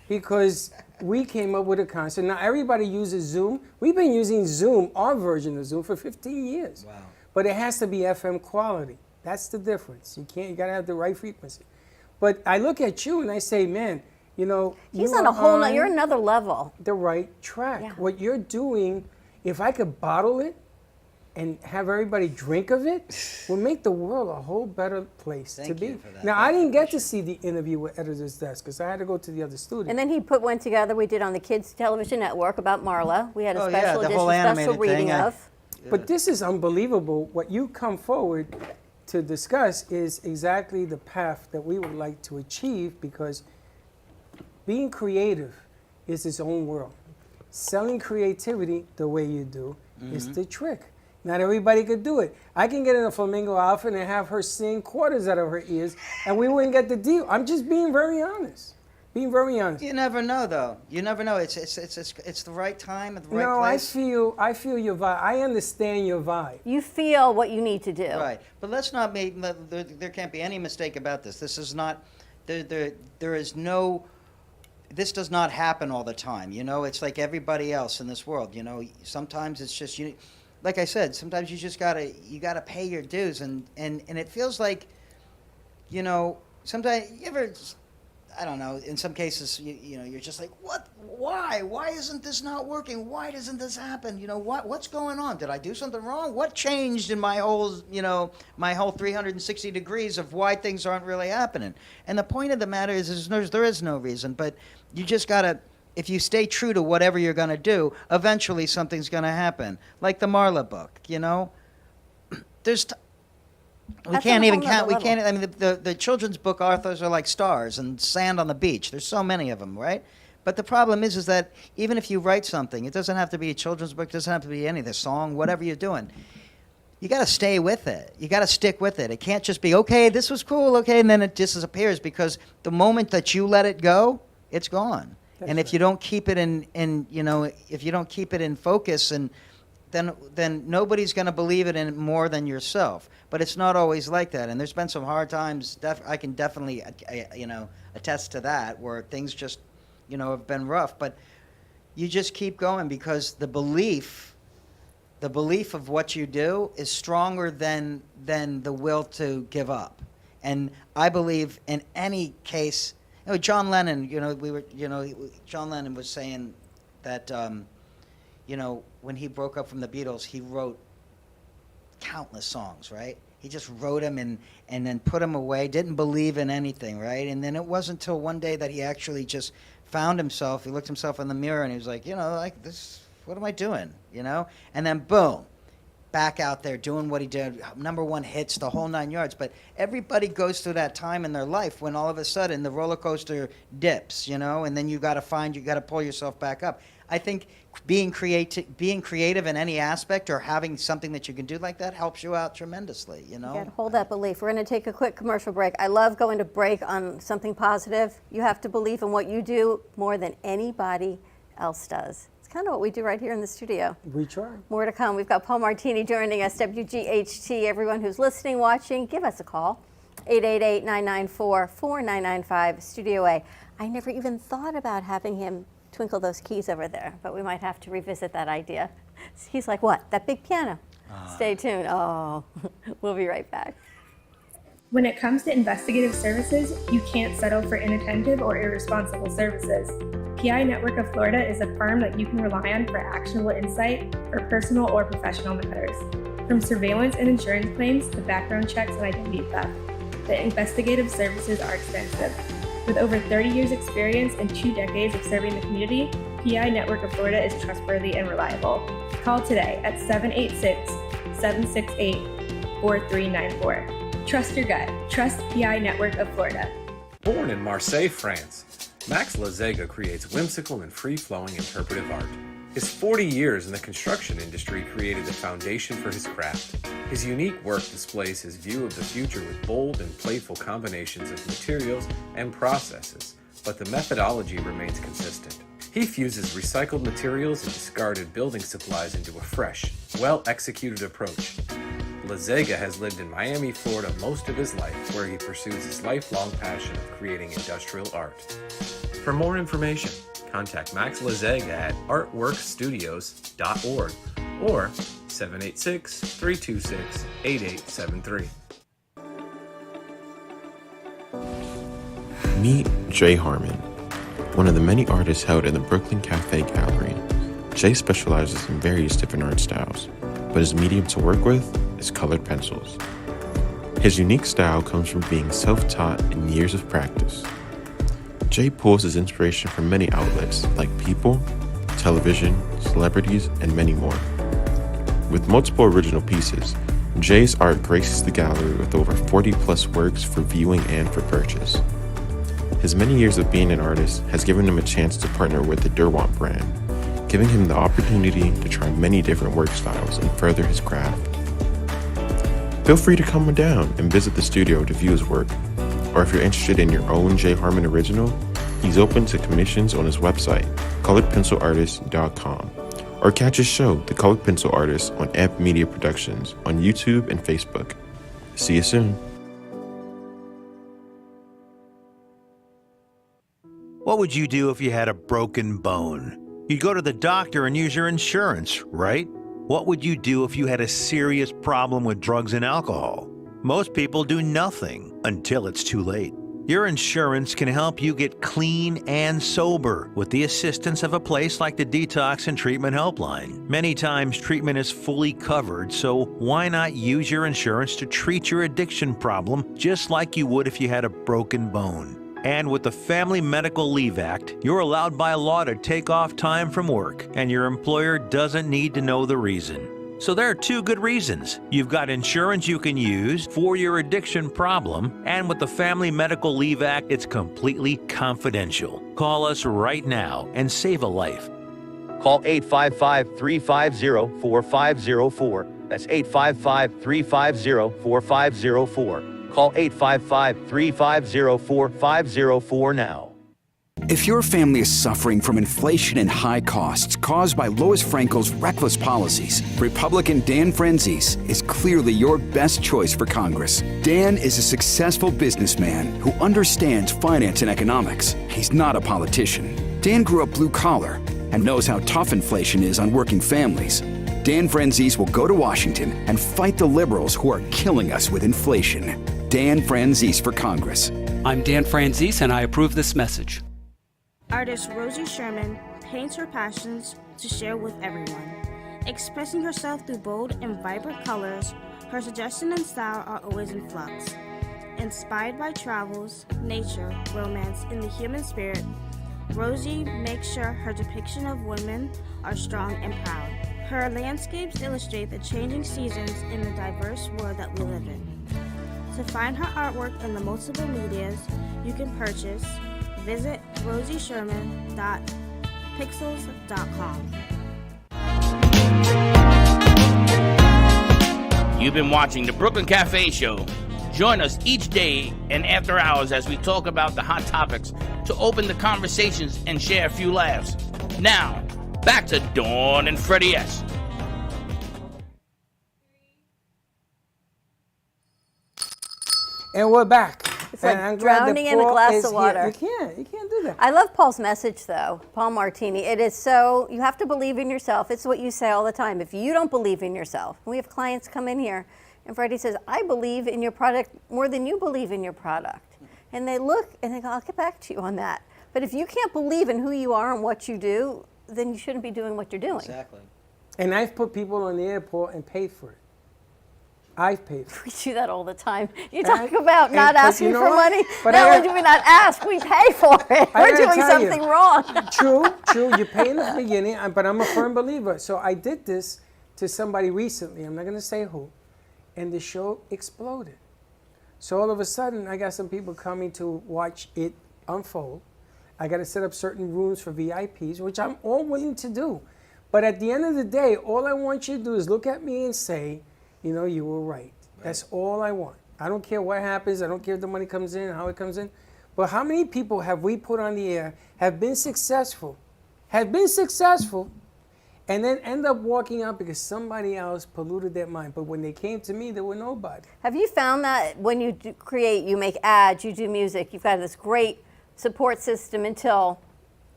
[SPEAKER 3] Because we came up with a concept. Now, everybody uses Zoom. We've been using Zoom, our version of Zoom, for 15 years.
[SPEAKER 7] Wow.
[SPEAKER 3] But it has to be FM quality. That's the difference. You got to have the right frequency. But I look at you and I say, man,
[SPEAKER 4] He's on a whole you're another level.
[SPEAKER 3] The right track.
[SPEAKER 4] Yeah.
[SPEAKER 3] What you're doing, if I could bottle it and have everybody drink of it, will make the world a whole better place to be.
[SPEAKER 7] You for that.
[SPEAKER 3] Now, I didn't get to see the interview with Editor's Desk because I had to go to the other studio.
[SPEAKER 4] And then he put one together we did on the Kids Television Network about Marla. We had a special
[SPEAKER 7] the
[SPEAKER 4] edition,
[SPEAKER 7] whole
[SPEAKER 4] special
[SPEAKER 7] animated
[SPEAKER 4] reading
[SPEAKER 7] thing,
[SPEAKER 4] of.
[SPEAKER 3] But this is unbelievable. What you come forward to discuss is exactly the path that we would like to achieve, because being creative is its own world. Selling creativity the way you do is the trick. Not everybody could do it. I can get in a flamingo outfit and have her sing quarters out of her ears, and we wouldn't get the deal. I'm just being very honest. Being very honest.
[SPEAKER 7] You never know, though. You never know. It's the right time at the right
[SPEAKER 3] No,
[SPEAKER 7] place.
[SPEAKER 3] I feel your vibe. I understand your vibe.
[SPEAKER 4] You feel what you need to do.
[SPEAKER 7] Right, but let's not make. There can't be any mistake about this. This is not. There is no. This does not happen all the time. It's like everybody else in this world. Sometimes it's just like I said. Sometimes you just gotta pay your dues, and it feels like, sometimes you ever. I don't know, in some cases, you know, you're just like, what? Why isn't this not working? Why doesn't this happen? You know, what's going on? Did I do something wrong? What changed in my whole, you know, my whole 360 degrees of why things aren't really happening? And the point of the matter is there is no reason, but you just gotta, if you stay true to whatever you're gonna do, eventually something's gonna happen. Like the Marla book, you know? There's we
[SPEAKER 4] That's
[SPEAKER 7] can't
[SPEAKER 4] on a
[SPEAKER 7] even
[SPEAKER 4] whole nother
[SPEAKER 7] count. We
[SPEAKER 4] level.
[SPEAKER 7] can't. I mean, the children's book authors are like stars and sand on the beach. There's so many of them, right? But the problem is that even if you write something, it doesn't have to be a children's book. It doesn't have to be any of the song, whatever you're doing. You got to stay with it. You got to stick with it. It can't just be okay. This was cool, okay, and then it disappears because the moment that you let it go, it's gone.
[SPEAKER 3] That's
[SPEAKER 7] and if
[SPEAKER 3] right.
[SPEAKER 7] you don't keep it in you know, if you don't keep it in focus and then nobody's going to believe it in more than yourself. But it's not always like that, and there's been some hard times. I can definitely, you know, attest to that, where things just, you know, have been rough. But you just keep going because the belief of what you do is stronger than the will to give up. And I believe in any case, you know, John Lennon. You know, John Lennon was saying that. You know, when he broke up from the Beatles, he wrote countless songs, right? He just wrote them and then put them away, didn't believe in anything, right? And then it wasn't until one day that he actually just found himself. He looked himself in the mirror and he was like, you know, like this, what am I doing, you know? And then boom, back out there doing what he did, #1 hits, the whole 9 yards. But everybody goes through that time in their life when all of a sudden the roller coaster dips, you know, and then you got to pull yourself back up. I think being creative in any aspect or having something that you can do like that helps you out tremendously, you know?
[SPEAKER 4] You gotta hold that belief. We're going to take a quick commercial break. I love going to break on something positive. You have to believe in what you do more than anybody else does. It's kind of what we do right here in the studio.
[SPEAKER 3] We try.
[SPEAKER 4] More to come. We've got Paul Martini joining us, WGHT. Everyone who's listening, watching, give us a call. 888-994-4995, Studio A. I never even thought about having him twinkle those keys over there, but we might have to revisit that idea. He's like, what? That big piano. Stay tuned. Oh, we'll be right back.
[SPEAKER 11] When it comes to investigative services, you can't settle for inattentive or irresponsible services. PI Network of Florida is a firm that you can rely on for actionable insight for personal or professional matters. From surveillance and insurance claims to background checks and identity theft, the investigative services are extensive. With over 30 years experience and 2 decades of serving the community, PI Network of Florida is trustworthy and reliable. Call today at 786-768-4394. Trust your gut. Trust PI Network of Florida.
[SPEAKER 12] Born in Marseille, France, Max Lazega creates whimsical and free-flowing interpretive art. His 40 years in the construction industry created the foundation for his craft. His unique work displays his view of the future with bold and playful combinations of materials and processes, but the methodology remains consistent. He fuses recycled materials and discarded building supplies into a fresh, well-executed approach. Lazega has lived in Miami, Florida most of his life, where he pursues his lifelong passion of creating industrial art. For more information, contact Max Lazega at artworkstudios.org or 786-326-8873.
[SPEAKER 13] Meet Jay Harmon, one of the many artists held in the Brooklyn Cafe Gallery. Jay specializes in various different art styles, but his medium to work with is colored pencils. His unique style comes from being self-taught and years of practice. Jay pulls his inspiration from many outlets like people, television, celebrities, and many more. With multiple original pieces, Jay's art graces the gallery with over 40 plus works for viewing and for purchase. His many years of being an artist has given him a chance to partner with the Derwent brand, giving him the opportunity to try many different work styles and further his craft. Feel free to come down and visit the studio to view his work, or if you're interested in your own Jay Harmon original, he's open to commissions on his website, coloredpencilartist.com, or catch his show, The Colored Pencil Artist, on Amp Media Productions on YouTube and Facebook. See you soon.
[SPEAKER 14] What would you do if you had a broken bone? You'd go to the doctor and use your insurance, right? What would you do if you had a serious problem with drugs and alcohol? Most people do nothing until it's too late. Your insurance can help you get clean and sober with the assistance of a place like the Detox and Treatment Helpline. Many times treatment is fully covered, so why not use your insurance to treat your addiction problem just like you would if you had a broken bone? And with the Family Medical Leave Act, you're allowed by law to take off time from work, and your employer doesn't need to know the reason. So there are two good reasons. You've got insurance you can use for your addiction problem, and with the Family Medical Leave Act, it's completely confidential. Call us right now and save a life.
[SPEAKER 15] Call 855-350-4504. That's 855-350-4504. Call 855-350-4504 now.
[SPEAKER 16] If your family is suffering from inflation and high costs caused by Lois Frankel's reckless policies, Republican Dan Franzese is clearly your best choice for Congress. Dan is a successful businessman who understands finance and economics. He's not a politician. Dan grew up blue collar and knows how tough inflation is on working families. Dan Franzese will go to Washington and fight the liberals who are killing us with inflation. Dan Franzese for Congress.
[SPEAKER 17] I'm Dan Franzese, and I approve this message.
[SPEAKER 18] Artist Rosie Sherman paints her passions to share with everyone. Expressing herself through bold and vibrant colors, her suggestion and style are always in flux. Inspired by travels, nature, romance, and the human spirit, Rosie makes sure her depiction of women are strong and proud. Her landscapes illustrate the changing seasons in the diverse world that we live in. To find her artwork in the multiple medias you can purchase, visit rosiesherman.pixels.com.
[SPEAKER 2] You've been watching the Brooklyn Cafe Show. Join us each day and after hours as we talk about the hot topics to open the conversations and share a few laughs. Now, back to Dawn and Freddie S.
[SPEAKER 3] And we're back.
[SPEAKER 4] It's like
[SPEAKER 3] I'm glad that
[SPEAKER 4] drowning in a
[SPEAKER 3] Paul
[SPEAKER 4] glass
[SPEAKER 3] is
[SPEAKER 4] of
[SPEAKER 3] here.
[SPEAKER 4] water.
[SPEAKER 3] You can't do that.
[SPEAKER 4] I love Paul's message, though. Paul Martini. It is so, you have to believe in yourself. It's what you say all the time. If you don't believe in yourself, we have clients come in here, and Freddie says, I believe in your product more than you believe in your product. And they look, and they go, I'll get back to you on that. But if you can't believe in who you are and what you do, then you shouldn't be doing what you're doing.
[SPEAKER 7] Exactly.
[SPEAKER 3] And I've put people on the airport and paid for it. I've paid for it.
[SPEAKER 4] We do that all the time. You talk about not
[SPEAKER 3] but
[SPEAKER 4] asking
[SPEAKER 3] you know
[SPEAKER 4] for
[SPEAKER 3] what?
[SPEAKER 4] money.
[SPEAKER 3] But
[SPEAKER 4] Not
[SPEAKER 3] I
[SPEAKER 4] only do we not ask, we pay for it.
[SPEAKER 3] I
[SPEAKER 4] We're
[SPEAKER 3] gotta
[SPEAKER 4] doing
[SPEAKER 3] tell you.
[SPEAKER 4] something wrong.
[SPEAKER 3] True. You pay in the beginning, but I'm a firm believer. So I did this to somebody recently. I'm not going to say who. And the show exploded. So all of a sudden, I got some people coming to watch it unfold. I got to set up certain rooms for VIPs, which I'm all willing to do. But at the end of the day, all I want you to do is look at me and say, you know, you were right. That's all I want. I don't care what happens. I don't care if the money comes in, how it comes in. But how many people have we put on the air, have been successful, and then end up walking out because somebody else polluted their mind. But when they came to me, they were nobody.
[SPEAKER 4] Have you found that when you create, you make ads, you do music, you've got this great support system until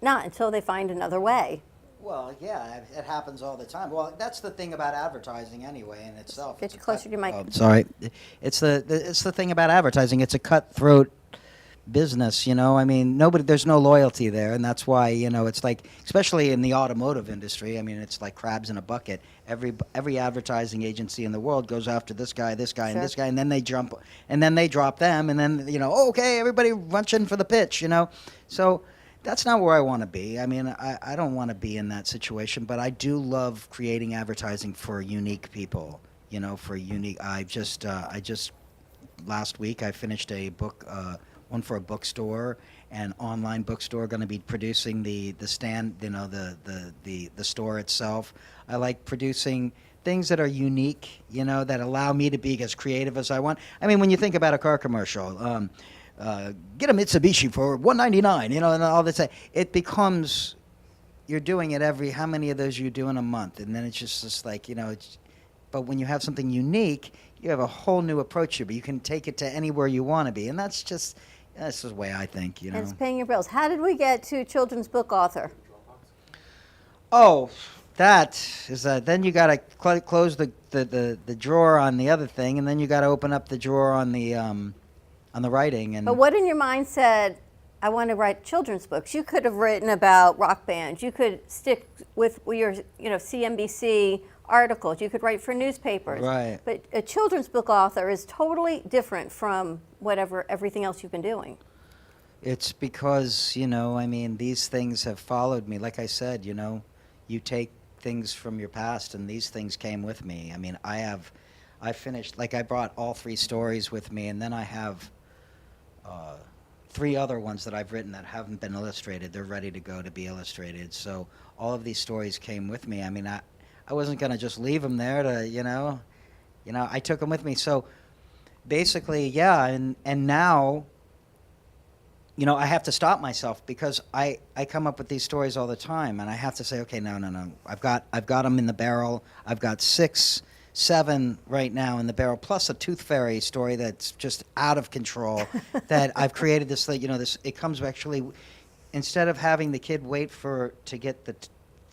[SPEAKER 4] they find another way?
[SPEAKER 7] Well, yeah, it happens all the time. Well, that's the thing about advertising anyway in itself.
[SPEAKER 4] Get you closer to your mic.
[SPEAKER 7] Sorry. It's the thing about advertising. It's a cutthroat business, you know. I mean, there's no loyalty there, and that's why, you know, it's like, especially in the automotive industry, I mean, it's like crabs in a bucket. Every advertising agency in the world goes after this guy, and this guy, and then they drop them, and then, you know, okay, everybody rush in for the pitch, you know. So that's not where I want to be. I mean, I don't want to be in that situation, but I do love creating advertising for unique people, you know, I just last week I finished a book, one for a bookstore, an online bookstore, going to be producing the stand, you know, the store itself. I like producing things that are unique, you know, that allow me to be as creative as I want. I mean, when you think about a car commercial, get a Mitsubishi for $199, you know, and all this. It becomes, you're doing it how many of those you do in a month? And then it's just like, you know, but when you have something unique, you have a whole new approach to it. You can take it to anywhere you want to be. And that's the way I think, you know.
[SPEAKER 4] And it's paying your bills. How did we get to children's book author?
[SPEAKER 7] Oh, that is then you got to close the drawer on the other thing, and then you got to open up the drawer on the on the writing. And
[SPEAKER 4] But what in your mind said, I want to write children's books? You could have written about rock bands. You could stick with your, CNBC articles. You could write for newspapers.
[SPEAKER 7] Right.
[SPEAKER 4] But a children's book author is totally different from everything else you've been doing.
[SPEAKER 7] It's because, these things have followed me. Like I said, you take things from your past, and these things came with me. I mean, I finished, I brought all 3 stories with me, and then I have 3 other ones that I've written that haven't been illustrated. They're ready to go to be illustrated. So all of these stories came with me. I mean, I wasn't going to just leave them there to, I took them with me. So basically, yeah, and now, I have to stop myself because I come up with these stories all the time, and I have to say, okay, no. I've got them in the barrel. I've got 6, 7 right now in the barrel, plus a Tooth Fairy story that's just out of control. That I've created this. It comes actually, instead of having the kid wait to get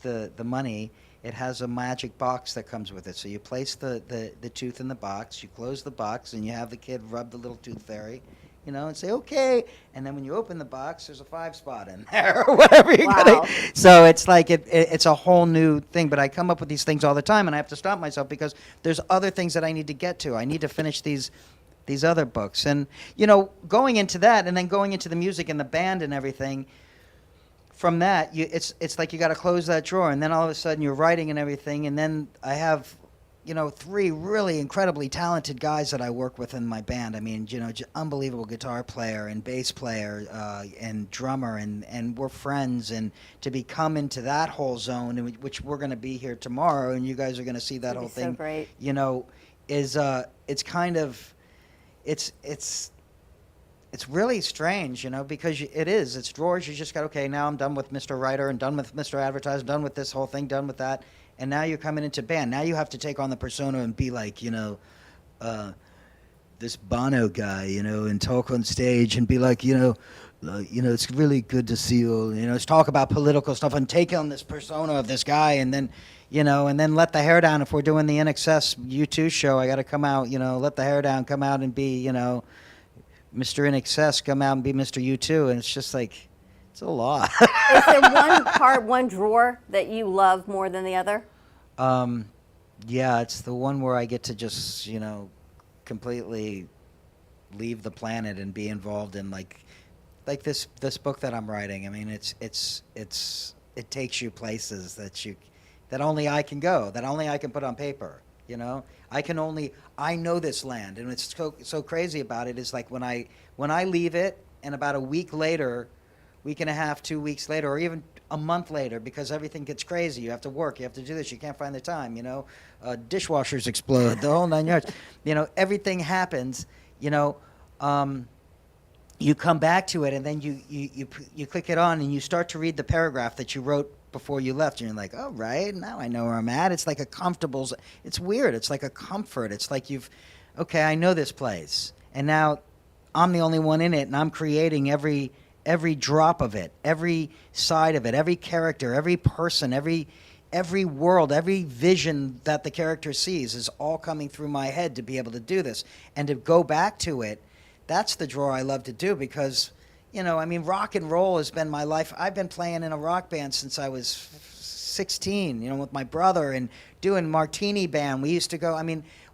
[SPEAKER 7] the money, it has a magic box that comes with it. So you place the tooth in the box, you close the box, and you have the kid rub the little Tooth Fairy, and say, okay. And then when you open the box, there's a 5 spot in there or whatever you're gonna. So it's like it's a whole new thing. But I come up with these things all the time, and I have to stop myself because there's other things that I need to get to. I need to finish these other books. And, going into that and then going into the music and the band and everything, from that, it's like you got to close that drawer. And then all of a sudden you're writing and everything. And then I have 3 really incredibly talented guys that I work with in my band. I mean, unbelievable guitar player and bass player and drummer, and we're friends. And to come into that whole zone, which we're going to be here tomorrow, and you guys are going to see that whole thing.
[SPEAKER 4] So great.
[SPEAKER 7] Is it's kind of, it's really strange, because it's drawers. You just got, okay, now I'm done with Mr. Writer and done with Mr. Advertiser, done with this whole thing, done with that. And now you're coming into band. Now you have to take on the persona and be like, this Bono guy, and talk on stage and be like, it's really good to see you. Let's talk about political stuff and take on this persona of this guy, and then, and then let the hair down. If we're doing the NXS U2 show, I got to come out, let the hair down, come out and be, Mr. NXS, come out and be Mr. U2, and it's just like. It's a lot.
[SPEAKER 4] Is there one drawer that you love more than the other?
[SPEAKER 7] Yeah, it's the one where I get to just, completely leave the planet and be involved in like this book that I'm writing. I mean, it takes you places that only I can go, that only I can put on paper. I know this land, and it's so crazy about it is like when I leave it, and about a week later. Week and a half, 2 weeks later, or even a month later, because everything gets crazy. You have to work. You have to do this. You can't find the time. Dishwashers explode. The whole 9 yards. Everything happens. You come back to it, and then you click it on, and you start to read the paragraph that you wrote before you left, and you're like, oh, right, now I know where I'm at. It's like a comfortable. It's weird. It's like a comfort. It's like okay, I know this place, and now I'm the only one in it, and I'm creating every drop of it, every side of it, every character, every person, every world, every vision that the character sees is all coming through my head to be able to do this. And to go back to it, that's the drawer I love to do because, rock and roll has been my life. I've been playing in a rock band since I was 16, with my brother and doing Martini band. We used to go,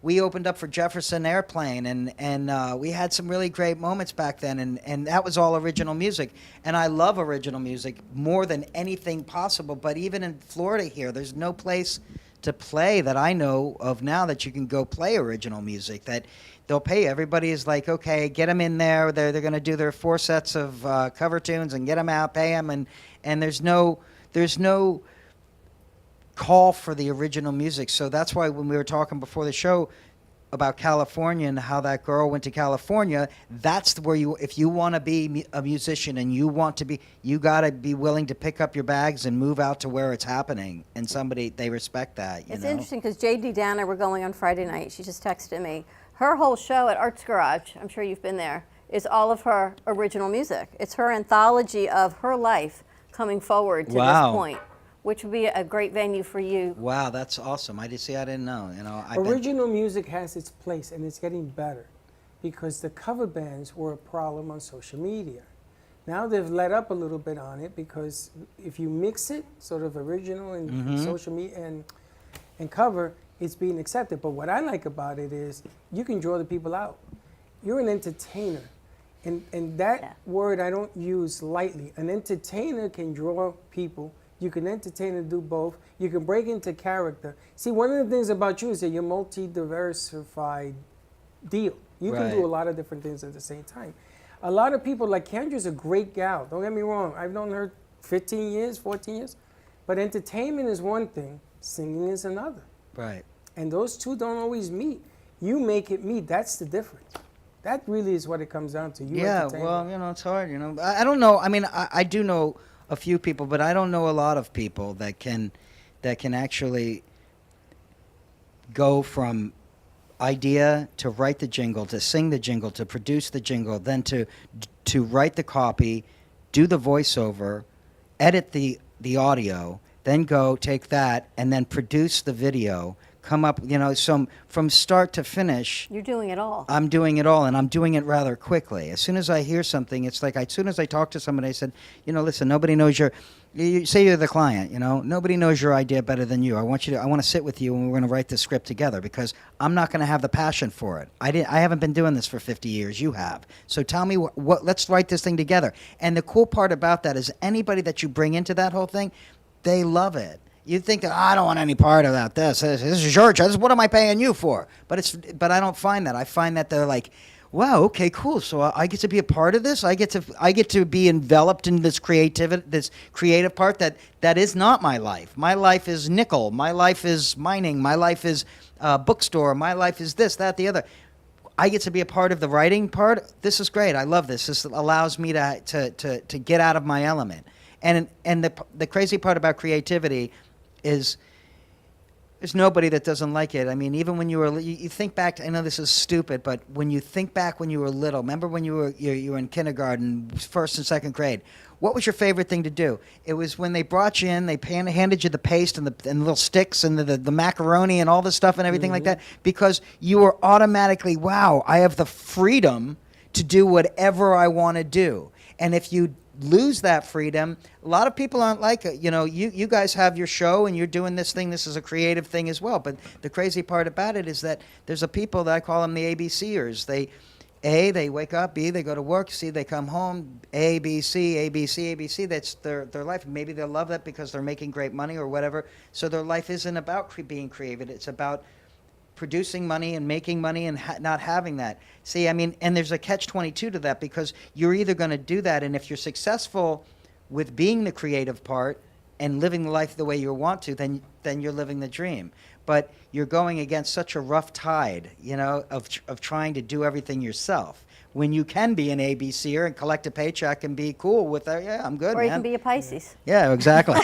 [SPEAKER 7] we opened up for Jefferson Airplane, and we had some really great moments back then, and that was all original music. And I love original music more than anything possible, but even in Florida here, there's no place to play that I know of now that you can go play original music, that they'll pay. Everybody is like, okay, get them in there. They're going to do their 4 sets of cover tunes and get them out, pay them, and there's no call for the original music. So that's why when we were talking before the show about California and how that girl went to California, that's where if you want to be a musician and you got to be willing to pick up your bags and move out to where it's happening. And they respect that.
[SPEAKER 4] It's interesting because J.D. Downer, we're going on Friday night. She just texted me. Her whole show at Arts Garage, I'm sure you've been there, is all of her original music. It's her anthology of her life coming forward to this point. Which would be a great venue for you.
[SPEAKER 7] Wow, that's awesome. I didn't know.
[SPEAKER 3] Original music has its place, and it's getting better. because the cover bands were a problem on social media. Now they've let up a little bit on it because if you mix it, sort of original and social media and cover, it's being accepted. But what I like about it is you can draw the people out. You're an entertainer. And that word I don't use lightly. An entertainer can draw people. You can entertain and do both. You can break into character. See, one of the things about you is that you're multi-diversified deal. You can do a lot of different things at the same time. A lot of people, like Kendra's a great gal. Don't get me wrong. I've known her 15 years, 14 years. But entertainment is one thing. Singing is another.
[SPEAKER 7] Right.
[SPEAKER 3] And those two don't always meet. You make it meet. That's the difference. That really is what it comes down to.
[SPEAKER 7] Well, it's hard, I don't know. I mean, I do know a few people, but I don't know a lot of people that can actually go from idea to write the jingle, to sing the jingle, to produce the jingle, then to write the copy, do the voiceover, edit the audio, then go take that and then produce the video. Come up, so from start to finish.
[SPEAKER 4] You're doing it all.
[SPEAKER 7] I'm doing it all, and I'm doing it rather quickly. As soon as I hear something, it's like as soon as I talk to somebody, I said, listen, nobody knows you say you're the client, nobody knows your idea better than you. I want to sit with you, and we're going to write the script together because I'm not going to have the passion for it. I haven't been doing this for 50 years. You have. So tell me let's write this thing together. And the cool part about that is anybody that you bring into that whole thing, they love it. You think that I don't want any part of that. This is your church. What am I paying you for? But I don't find that. I find that they're like, wow, okay, cool. So I get to be a part of this. I get to be enveloped in this creative part that is not my life. My life is nickel. My life is mining. My life is bookstore. My life is this, that, the other. I get to be a part of the writing part. This is great. I love this. This allows me to get out of my element. And the crazy part about creativity is there's nobody that doesn't like it. I mean, even when you think back to, I know this is stupid, but when you think back when you were little, remember when you were in kindergarten, first and second grade, what was your favorite thing to do? It was when they brought you in, they handed you the paste and the little sticks and the macaroni and all the stuff and everything like that, because you were automatically, wow, I have the freedom to do whatever I want to do. And if you lose that freedom, a lot of people aren't like it. You guys have your show and you're doing this thing. This is a creative thing as well. But the crazy part about it is that there's a people that I call them the ABCers. They wake up, B, they go to work, C, they come home, A, B, C, A, B, C, A, B, C. That's their life. Maybe they'll love that because they're making great money or whatever. So their life isn't about being creative. It's about producing money and making money and not having that. See, I mean, and there's a catch-22 to that because you're either going to do that, and if you're successful with being the creative part and living the life the way you want to, then you're living the dream. But you're going against such a rough tide, of trying to do everything yourself. When you can be an ABCer and collect a paycheck and be cool with that, yeah, I'm good,
[SPEAKER 4] or
[SPEAKER 7] man.
[SPEAKER 4] you can be a Pisces.
[SPEAKER 7] Yeah, exactly.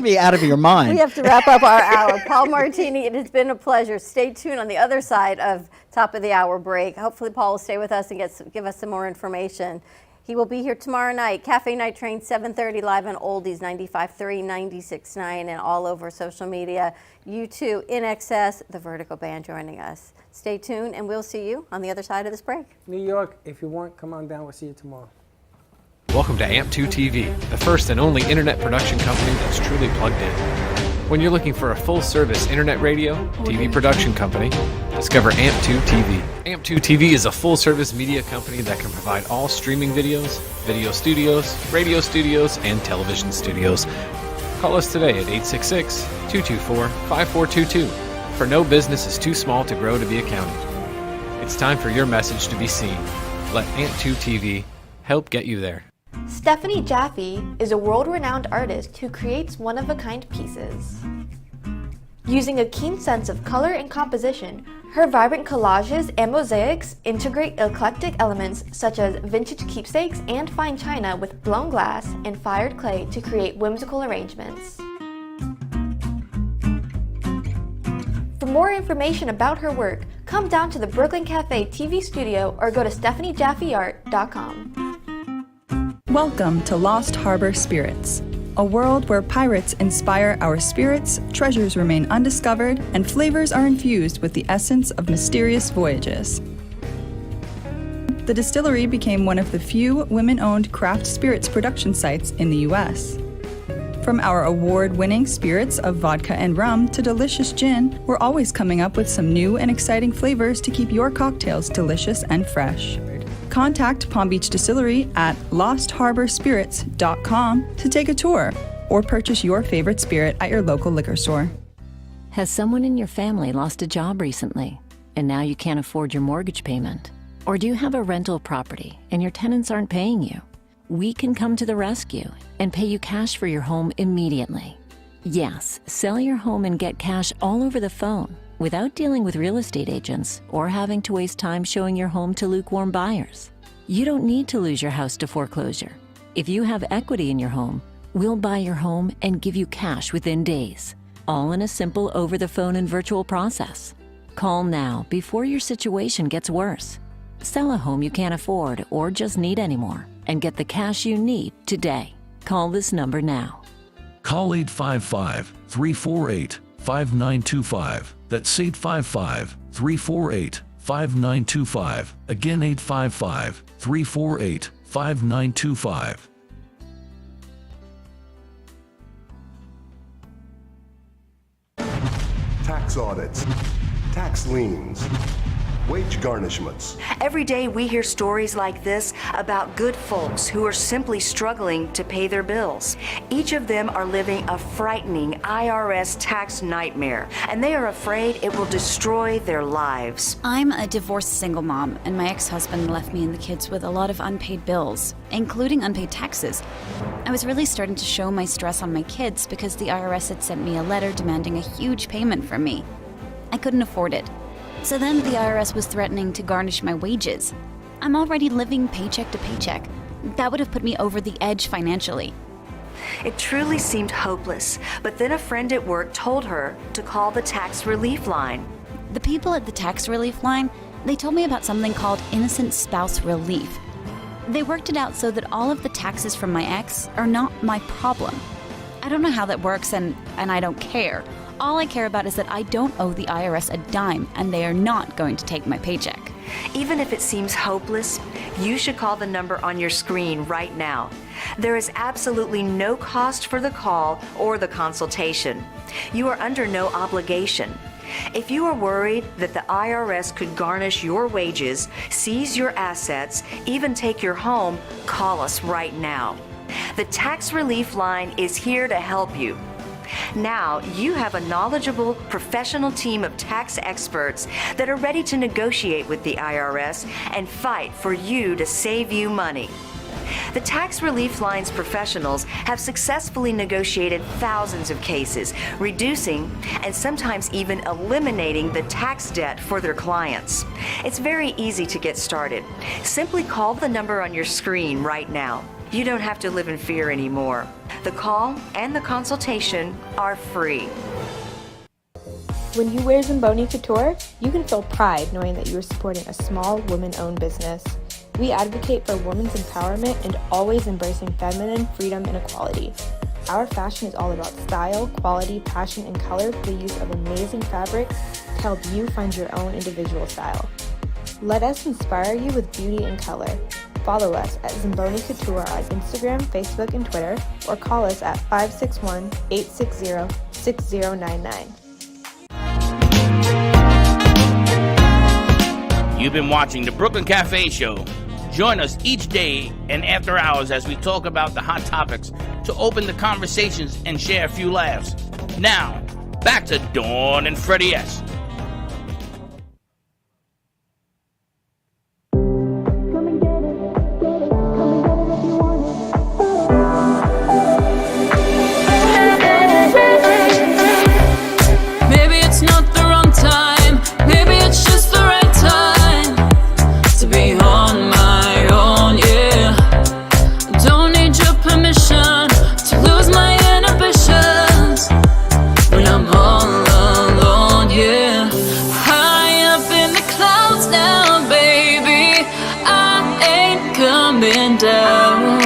[SPEAKER 7] Be out of your mind.
[SPEAKER 4] We have to wrap up our hour. Paul Martini, it has been a pleasure. Stay tuned on the other side of top of the hour break. Hopefully Paul will stay with us and give us some more information. He will be here tomorrow night. Cafe Night Train, 7:30, live on Oldies, 95.3, 96.9, and all over social media. U2, In Excess, the Vertigo Band joining us. Stay tuned, and we'll see you on the other side of this break.
[SPEAKER 3] New York, if you want, come on down. We'll see you tomorrow.
[SPEAKER 12] Welcome to AMP2 TV, the first and only internet production company that's truly plugged in. When you're looking for a full-service internet radio, TV production company, discover AMP2 TV. AMP2 TV is a full-service media company that can provide all streaming videos, video studios, radio studios, and television studios. Call us today at 866-224-5422. For no business is too small to grow to be accounted. It's time for your message to be seen. Let AMP2 TV help get you there.
[SPEAKER 10] Stephanie Jaffe is a world-renowned artist who creates one-of-a-kind pieces. Using a keen sense of color and composition, her vibrant collages and mosaics integrate eclectic elements such as vintage keepsakes and fine china with blown glass and fired clay to create whimsical arrangements. For more information about her work, come down to the Brooklyn Cafe TV studio or go to StephanieJaffeArt.com.
[SPEAKER 19] Welcome to Lost Harbor Spirits, a world where pirates inspire our spirits, treasures remain undiscovered, and flavors are infused with the essence of mysterious voyages. the distillery became one of the few women-owned craft spirits production sites in the U.S. From our award-winning spirits of vodka and rum to delicious gin, we're always coming up with some new and exciting flavors to keep your cocktails delicious and fresh. Contact Palm Beach Distillery at lostharborspirits.com to take a tour or purchase your favorite spirit at your local liquor store.
[SPEAKER 20] Has someone in your family lost a job recently and now you can't afford your mortgage payment? Or do you have a rental property and your tenants aren't paying you? We can come to the rescue and pay you cash for your home immediately. Yes, sell your home and get cash all over the phone without dealing with real estate agents or having to waste time showing your home to lukewarm buyers. You don't need to lose your house to foreclosure. If you have equity in your home, we'll buy your home and give you cash within days, all in a simple over-the-phone and virtual process. Call now before your situation gets worse. Sell a home you can't afford or just need anymore and get the cash you need today. Call this number now.
[SPEAKER 21] Call 855-348-5925. That's 855-348-5925. Again, 855-348-5925.
[SPEAKER 22] Tax audits, tax liens, wage garnishments.
[SPEAKER 23] Every day we hear stories like this about good folks who are simply struggling to pay their bills. Each of them are living a frightening IRS tax nightmare, and they are afraid it will destroy their lives.
[SPEAKER 24] I'm a divorced single mom, and my ex-husband left me and the kids with a lot of unpaid bills, including unpaid taxes. I was really starting to show my stress on my kids because the IRS had sent me a letter demanding a huge payment from me. I couldn't afford it. So then the IRS was threatening to garnish my wages. I'm already living paycheck to paycheck. That would have put me over the edge financially.
[SPEAKER 23] It truly seemed hopeless, but then a friend at work told her to call the tax relief line.
[SPEAKER 24] The people at the tax relief line, they told me about something called innocent spouse relief. They worked it out so that all of the taxes from my ex are not my problem. I don't know how that works, and I don't care. All I care about is that I don't owe the IRS a dime, and they are not going to take my paycheck.
[SPEAKER 23] Even if it seems hopeless, you should call the number on your screen right now. There is absolutely no cost for the call or the consultation. You are under no obligation. If you are worried that the IRS could garnish your wages, seize your assets, even take your home, call us right now. The Tax Relief Line is here to help you. Now you have a knowledgeable, professional team of tax experts that are ready to negotiate with the IRS and fight for you to save you money. The Tax Relief Line's professionals have successfully negotiated thousands of cases, reducing and sometimes even eliminating the tax debt for their clients. It's very easy to get started. Simply call the number on your screen right now. You don't have to live in fear anymore. The call and the consultation are free.
[SPEAKER 10] When you wear Zamboni Couture, you can feel pride knowing that you are supporting a small woman-owned business. We advocate for women's empowerment and always embracing feminine freedom and equality. Our fashion is all about style, quality, passion, and color through the use of amazing fabrics to help you find your own individual style. Let us inspire you with beauty and color. Follow us at Zamboni Couture on Instagram, Facebook, and Twitter, or call us at 561-860-6099.
[SPEAKER 2] You've been watching the Brooklyn Cafe Show. Join us each day and after hours as we talk about the hot topics to open the conversations and share a few laughs. Now, back to Dawn and Freddie S.
[SPEAKER 1] Maybe it's not the wrong time, maybe it's just the right time to be on my own, yeah. Don't need your permission to lose my inhibitions when I'm all alone, yeah. High up in the clouds now, baby, I ain't coming down.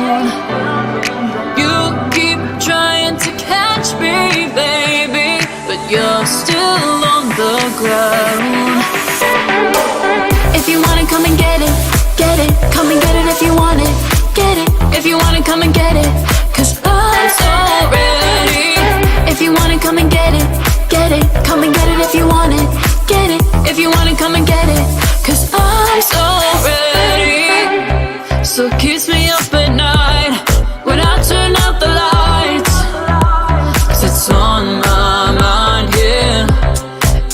[SPEAKER 1] You keep trying to catch me, baby, but you're still on the ground. If you wanna come and get it, get it. Come and get it if you want it. Get it. If you want it, come and get it. 'Cause I'm so ready. If you want it, come and get it. Get it. Come and get it if you want it. Get it. If you want it, come and get it. 'Cause I'm so ready. So kiss me up at night when I turn out the lights. 'Cause it's on my mind, yeah.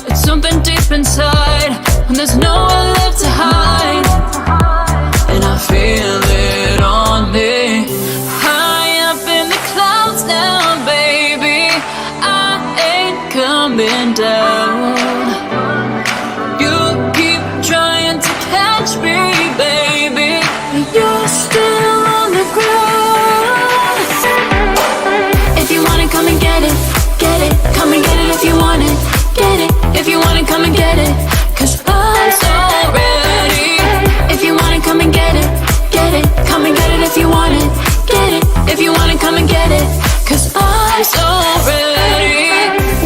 [SPEAKER 1] It's something deep inside when there's nowhere left to hide. And I feel it on me. High up in the clouds now, baby. I ain't coming down. You keep trying to catch me, baby. You're still on the ground. If you want it, come and get it. Get it. Come and get it if you want it. Get it. If you want it, come and get it. 'Cause I'm so ready. If you want it, come and get it. Get it. Come and get it if you want it. Get it. If you want it, come and get it. 'Cause I'm so ready.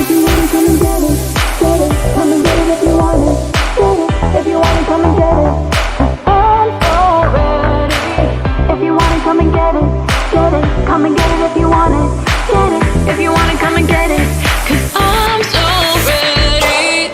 [SPEAKER 1] If you want it, come and get it. Get it. Come and get it if you want it. Get it. If you want it, come and get it. 'Cause I'm so ready. If you want it, come and get it. Get it. Come and get it if you want it. Get it. If you want it, come and get it. 'Cause I'm so ready.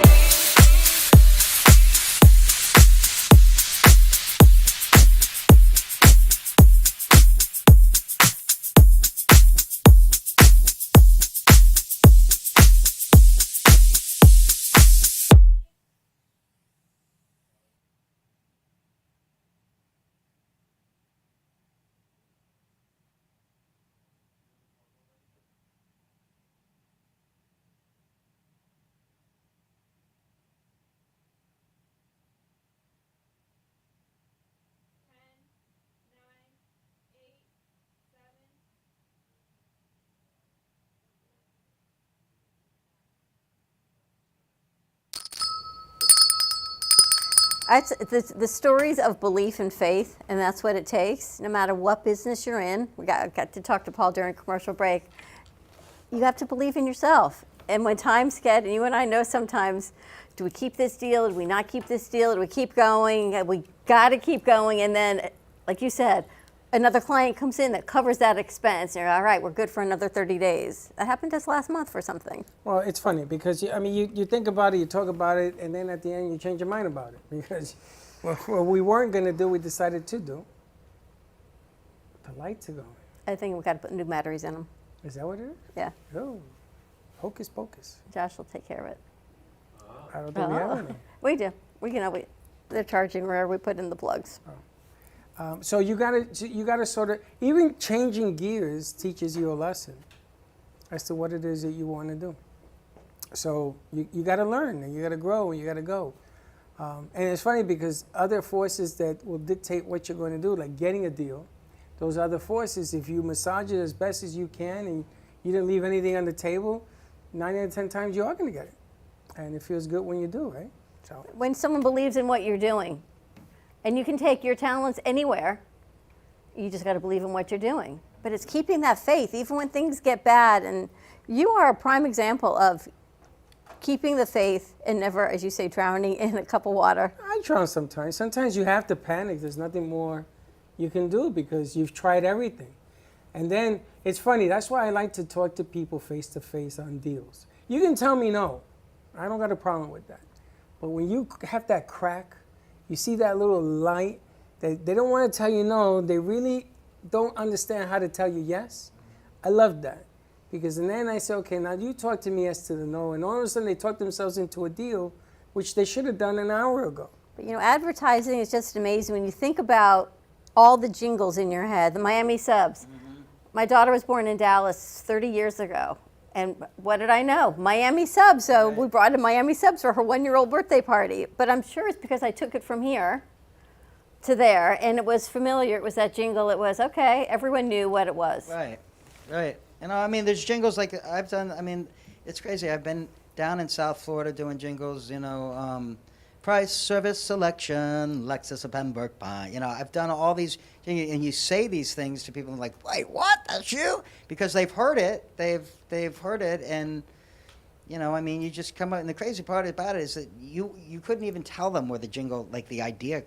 [SPEAKER 4] The stories of belief and faith, and that's what it takes, no matter what business you're in. We got to talk to Paul during commercial break. You have to believe in yourself. And when times get, and you and I know sometimes, do we keep this deal? Do we not keep this deal? Do we keep going? We got to keep going. And then, like you said, another client comes in that covers that expense. And you're all right, we're good for another 30 days. That happened just last month for something.
[SPEAKER 3] Well, it's funny because, you think about it, you talk about it, and then at the end you change your mind about it. Because what we weren't going to do, we decided to do. The lights are going.
[SPEAKER 4] I think we've got to put new batteries in them.
[SPEAKER 3] Is that what it is?
[SPEAKER 4] Yeah.
[SPEAKER 3] Oh, hocus pocus.
[SPEAKER 4] Josh will take care of it.
[SPEAKER 3] I don't think we have any.
[SPEAKER 4] We do. They're charging where we put in the plugs.
[SPEAKER 3] So you gotta sort of, even changing gears teaches you a lesson as to what it is that you want to do. So you gotta learn, and you gotta grow, and you gotta go. And it's funny because other forces that will dictate what you're going to do, like getting a deal, those other forces, if you massage it as best as you can and you didn't leave anything on the table, 9 out of 10 times you are going to get it. And it feels good when you do, right? So
[SPEAKER 4] when someone believes in what you're doing, and you can take your talents anywhere, you just got to believe in what you're doing. But it's keeping that faith, even when things get bad. And you are a prime example of keeping the faith and never, as you say, drowning in a cup of water.
[SPEAKER 3] I drown sometimes. Sometimes you have to panic. There's nothing more you can do because you've tried everything. And then it's funny. That's why I like to talk to people face to face on deals. You can tell me no. I don't got a problem with that. But when you have that crack, you see that little light, they don't want to tell you no. They really don't understand how to tell you yes. I love that. Because then I say, okay, now you talk to me as to the no. And all of a sudden they talk themselves into a deal, which they should have done an hour ago.
[SPEAKER 4] But advertising is just amazing when you think about all the jingles in your head, the Miami subs. Mm-hmm. My daughter was born in Dallas 30 years ago. And what did I know? Miami subs. So we brought in Miami subs for her 1-year-old birthday party. But I'm sure it's because I took it from here to there, and it was familiar. It was that jingle. It was, okay, everyone knew what it was.
[SPEAKER 7] Right. There's jingles like I've done. It's crazy. I've been down in South Florida doing jingles, price, service, selection, Lexus of Pembroke Pine. I've done all these, and you say these things to people like, wait, what? That's you? Because they've heard it. They've heard it, and you just come out. And the crazy part about it is that you couldn't even tell them where the jingle, like the idea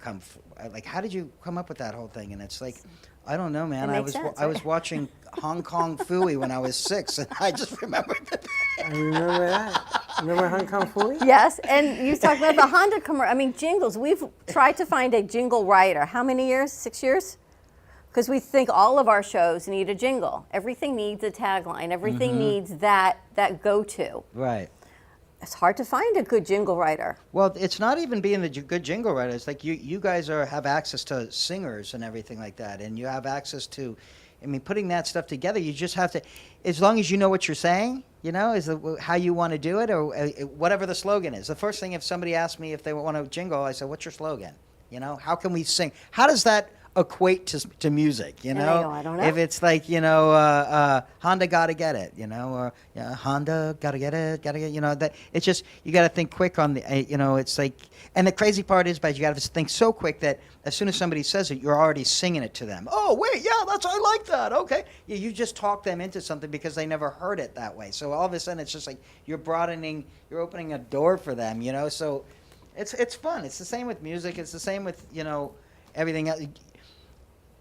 [SPEAKER 7] like, how did you come up with that whole thing? And it's like, I don't know, man.
[SPEAKER 4] It
[SPEAKER 7] I
[SPEAKER 4] makes
[SPEAKER 7] was
[SPEAKER 4] sense,
[SPEAKER 7] I was
[SPEAKER 4] right?
[SPEAKER 7] watching Hong Kong Phooey when I was 6, and I just remembered that.
[SPEAKER 3] I remember that. Remember Hong Kong Phooey?
[SPEAKER 4] Yes, and you talked about the Honda commercial. I mean, jingles. We've tried to find a jingle writer. How many years? 6 years? Because we think all of our shows need a jingle. Everything needs a tagline. Everything needs that go-to.
[SPEAKER 7] Right.
[SPEAKER 4] It's hard to find a good jingle writer.
[SPEAKER 7] Well, it's not even being the good jingle writer. It's like you guys have access to singers and everything like that, and you have access to, I mean, putting that stuff together. You just have to, as long as you know what you're saying, is how you want to do it, or whatever the slogan is. The first thing, if somebody asks me if they want a jingle, I say, "What's your slogan? How can we sing? How does that equate to music,
[SPEAKER 4] And they go, "I don't know."
[SPEAKER 7] If it's like, Honda gotta get it, or Honda gotta get it, that it's just, you gotta think quick on the, it's like, and the crazy part is, but you gotta think so quick that as soon as somebody says it, you're already singing it to them. Oh, wait, yeah, I like that, okay. You just talk them into something because they never heard it that way. So all of a sudden, it's just like, you're opening a door for them, so it's fun. It's the same with music. It's the same with, everything else.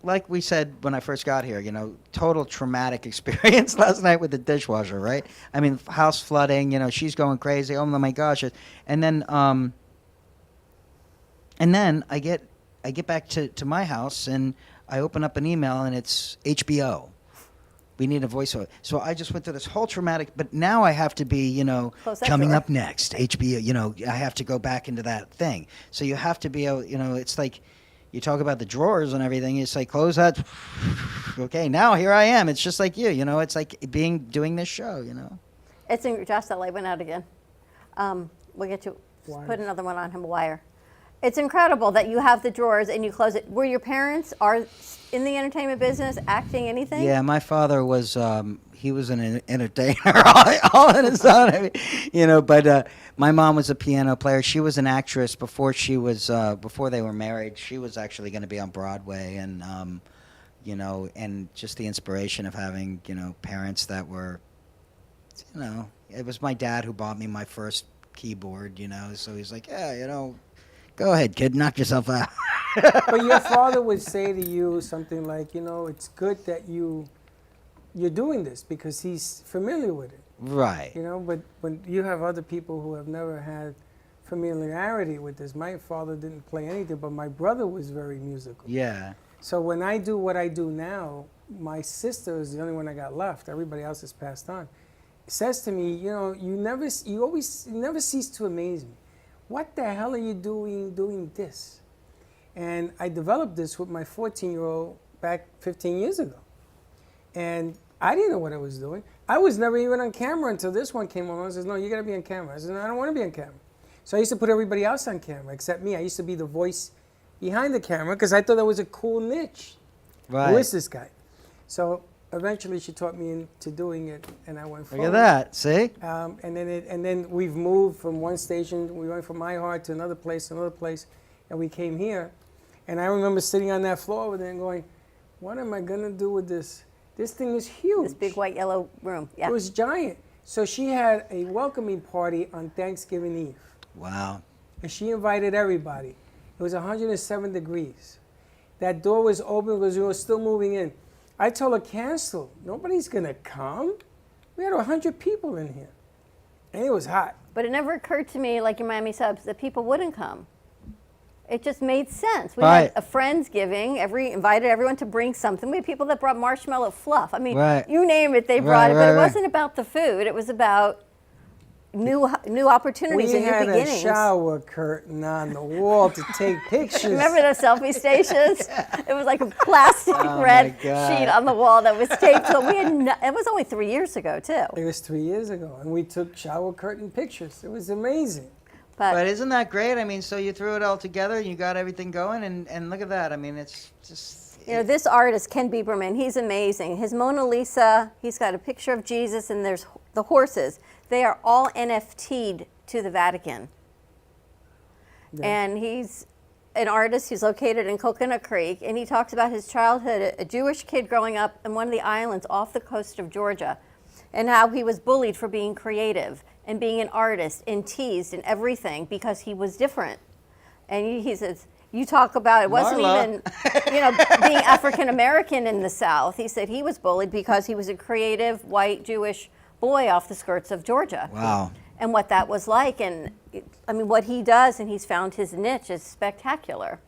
[SPEAKER 7] Like we said when I first got here, total traumatic experience last night with the dishwasher, right? I mean, house flooding, she's going crazy. Oh my gosh. And then I get back to my house and I open up an email and it's HBO. We need a voiceover. So I just went through this whole traumatic, but now I have to be, coming up next, HBO, I have to go back into that thing. So you have to be able, it's like, you talk about the drawers and everything. It's like, close that. Okay, now here I am. It's just like you, It's like doing this show,
[SPEAKER 4] It's Josh, that light went out again. We'll get you. Put another one on him, a wire. It's incredible that you have the drawers and you close it. Were your parents in the entertainment business, acting, anything?
[SPEAKER 7] Yeah, my father was. He was an entertainer all on his own. I mean, but my mom was a piano player. She was an actress before before they were married. She was actually going to be on Broadway, and and just the inspiration of having parents that were, it was my dad who bought me my first keyboard. So he's like, yeah, go ahead, kid, knock yourself out.
[SPEAKER 3] But your father would say to you something like, it's good that you're doing this because he's familiar with it.
[SPEAKER 7] Right.
[SPEAKER 3] But when you have other people who have never had familiarity with this, my father didn't play anything, but my brother was very musical.
[SPEAKER 7] Yeah.
[SPEAKER 3] So when I do what I do now, my sister is the only one I got left. Everybody else has passed on. Says to me, you never cease to amaze me. What the hell are you doing this? And I developed this with my 14-year-old back 15 years ago. And I didn't know what I was doing. I was never even on camera until this one came along and says, no, you gotta be on camera. I said, no, I don't wanna be on camera. So I used to put everybody else on camera except me. I used to be the voice behind the camera because I thought that was a cool niche.
[SPEAKER 7] Right.
[SPEAKER 3] Who is this guy? So eventually she taught me into doing it and I went forward.
[SPEAKER 7] Look at that, see?
[SPEAKER 3] And then we've moved from one station, we went from My Heart to another place, and we came here. And I remember sitting on that floor over there and going, what am I gonna do with this? This thing is huge.
[SPEAKER 4] This big white yellow room. Yeah.
[SPEAKER 3] It was giant. So she had a welcoming party on Thanksgiving Eve.
[SPEAKER 7] Wow.
[SPEAKER 3] And she invited everybody. It was 107 degrees. That door was open because we were still moving in. I told her, cancel. Nobody's gonna come. We had 100 people in here. And it was hot.
[SPEAKER 4] But it never occurred to me, like your Miami Subs, that people wouldn't come. It just made sense. We
[SPEAKER 7] Right.
[SPEAKER 4] had a Friendsgiving, invited everyone to bring something. We had people that brought marshmallow fluff. I mean,
[SPEAKER 7] Right.
[SPEAKER 4] you name it, they brought it. But it wasn't about the food. It was about new opportunities
[SPEAKER 3] We
[SPEAKER 4] and new
[SPEAKER 3] had
[SPEAKER 4] beginnings.
[SPEAKER 3] a shower curtain on the wall to take pictures.
[SPEAKER 4] Remember those selfie stations? It was like a plastic red
[SPEAKER 3] God.
[SPEAKER 4] sheet on the wall that was taped. So we had it was only 3 years ago, too.
[SPEAKER 3] It was 3 years ago, and we took shower curtain pictures. It was amazing.
[SPEAKER 7] But isn't that great? I mean, so you threw it all together, and you got everything going, and look at that. I mean, it's just...
[SPEAKER 4] This artist, Ken Bieberman, he's amazing. His Mona Lisa, he's got a picture of Jesus, and there's the horses. They are all NFT'd to the Vatican.
[SPEAKER 3] Yeah.
[SPEAKER 4] And he's an artist. He's located in Coconut Creek, and he talks about his childhood, a Jewish kid growing up in one of the islands off the coast of Georgia, and how he was bullied for being creative and being an artist and teased and everything because he was different. And he says, You talk about it wasn't
[SPEAKER 7] Marla.
[SPEAKER 4] even, being African American in the South. He said he was bullied because he was a creative white Jewish boy off the skirts of Georgia.
[SPEAKER 7] Wow.
[SPEAKER 4] And what that was like, and what he does, and he's found his niche is spectacular.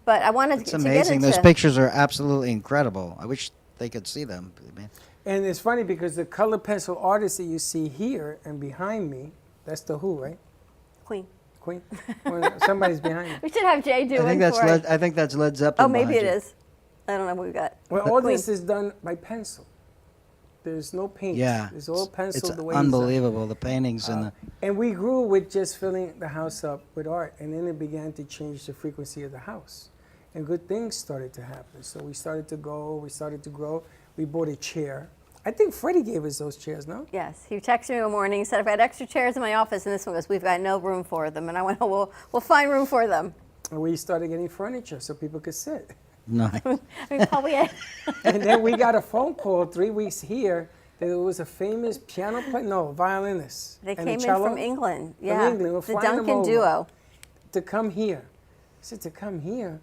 [SPEAKER 4] But I wanted
[SPEAKER 7] It's
[SPEAKER 4] to get
[SPEAKER 7] amazing.
[SPEAKER 4] into
[SPEAKER 7] Those pictures are absolutely incredible. I wish they could see them.
[SPEAKER 3] And it's funny because the color pencil artist that you see here and behind me, that's the Who, right?
[SPEAKER 4] Queen.
[SPEAKER 3] Queen? Well, somebody's behind me.
[SPEAKER 4] We should have Jay do
[SPEAKER 7] I think
[SPEAKER 4] it
[SPEAKER 7] that's
[SPEAKER 4] for us.
[SPEAKER 7] I think that's Led Zeppelin.
[SPEAKER 4] Oh, maybe
[SPEAKER 7] behind
[SPEAKER 4] it
[SPEAKER 7] you.
[SPEAKER 4] is. I don't know what we've got.
[SPEAKER 3] Well,
[SPEAKER 4] But
[SPEAKER 3] all
[SPEAKER 4] Queen.
[SPEAKER 3] this is done by pencil. There's no paint.
[SPEAKER 7] Yeah.
[SPEAKER 3] It's all pencil
[SPEAKER 7] It's
[SPEAKER 3] the way he's done.
[SPEAKER 7] unbelievable. The paintings and the.
[SPEAKER 3] And we grew with just filling the house up with art, and then it began to change the frequency of the house. And good things started to happen. So we started to go, we started to grow. We bought a chair. I think Freddie gave us those chairs, no?
[SPEAKER 4] Yes, he texted me one morning. He said, "If I had extra chairs in my office," and this one goes, "We've got no room for them." And I went, "Oh, we'll find room for them."
[SPEAKER 3] And we started getting furniture so people could sit.
[SPEAKER 7] Nice.
[SPEAKER 4] I mean, probably.
[SPEAKER 3] And then we got a phone call 3 weeks here that there was a famous piano player, no, violinist.
[SPEAKER 4] They
[SPEAKER 3] and
[SPEAKER 4] came
[SPEAKER 3] a
[SPEAKER 4] in
[SPEAKER 3] cello
[SPEAKER 4] from England.
[SPEAKER 3] From
[SPEAKER 4] Yeah,
[SPEAKER 3] England. We're
[SPEAKER 4] the
[SPEAKER 3] flying them
[SPEAKER 4] Duncan
[SPEAKER 3] over
[SPEAKER 4] duo.
[SPEAKER 3] To come here. I said, to come here?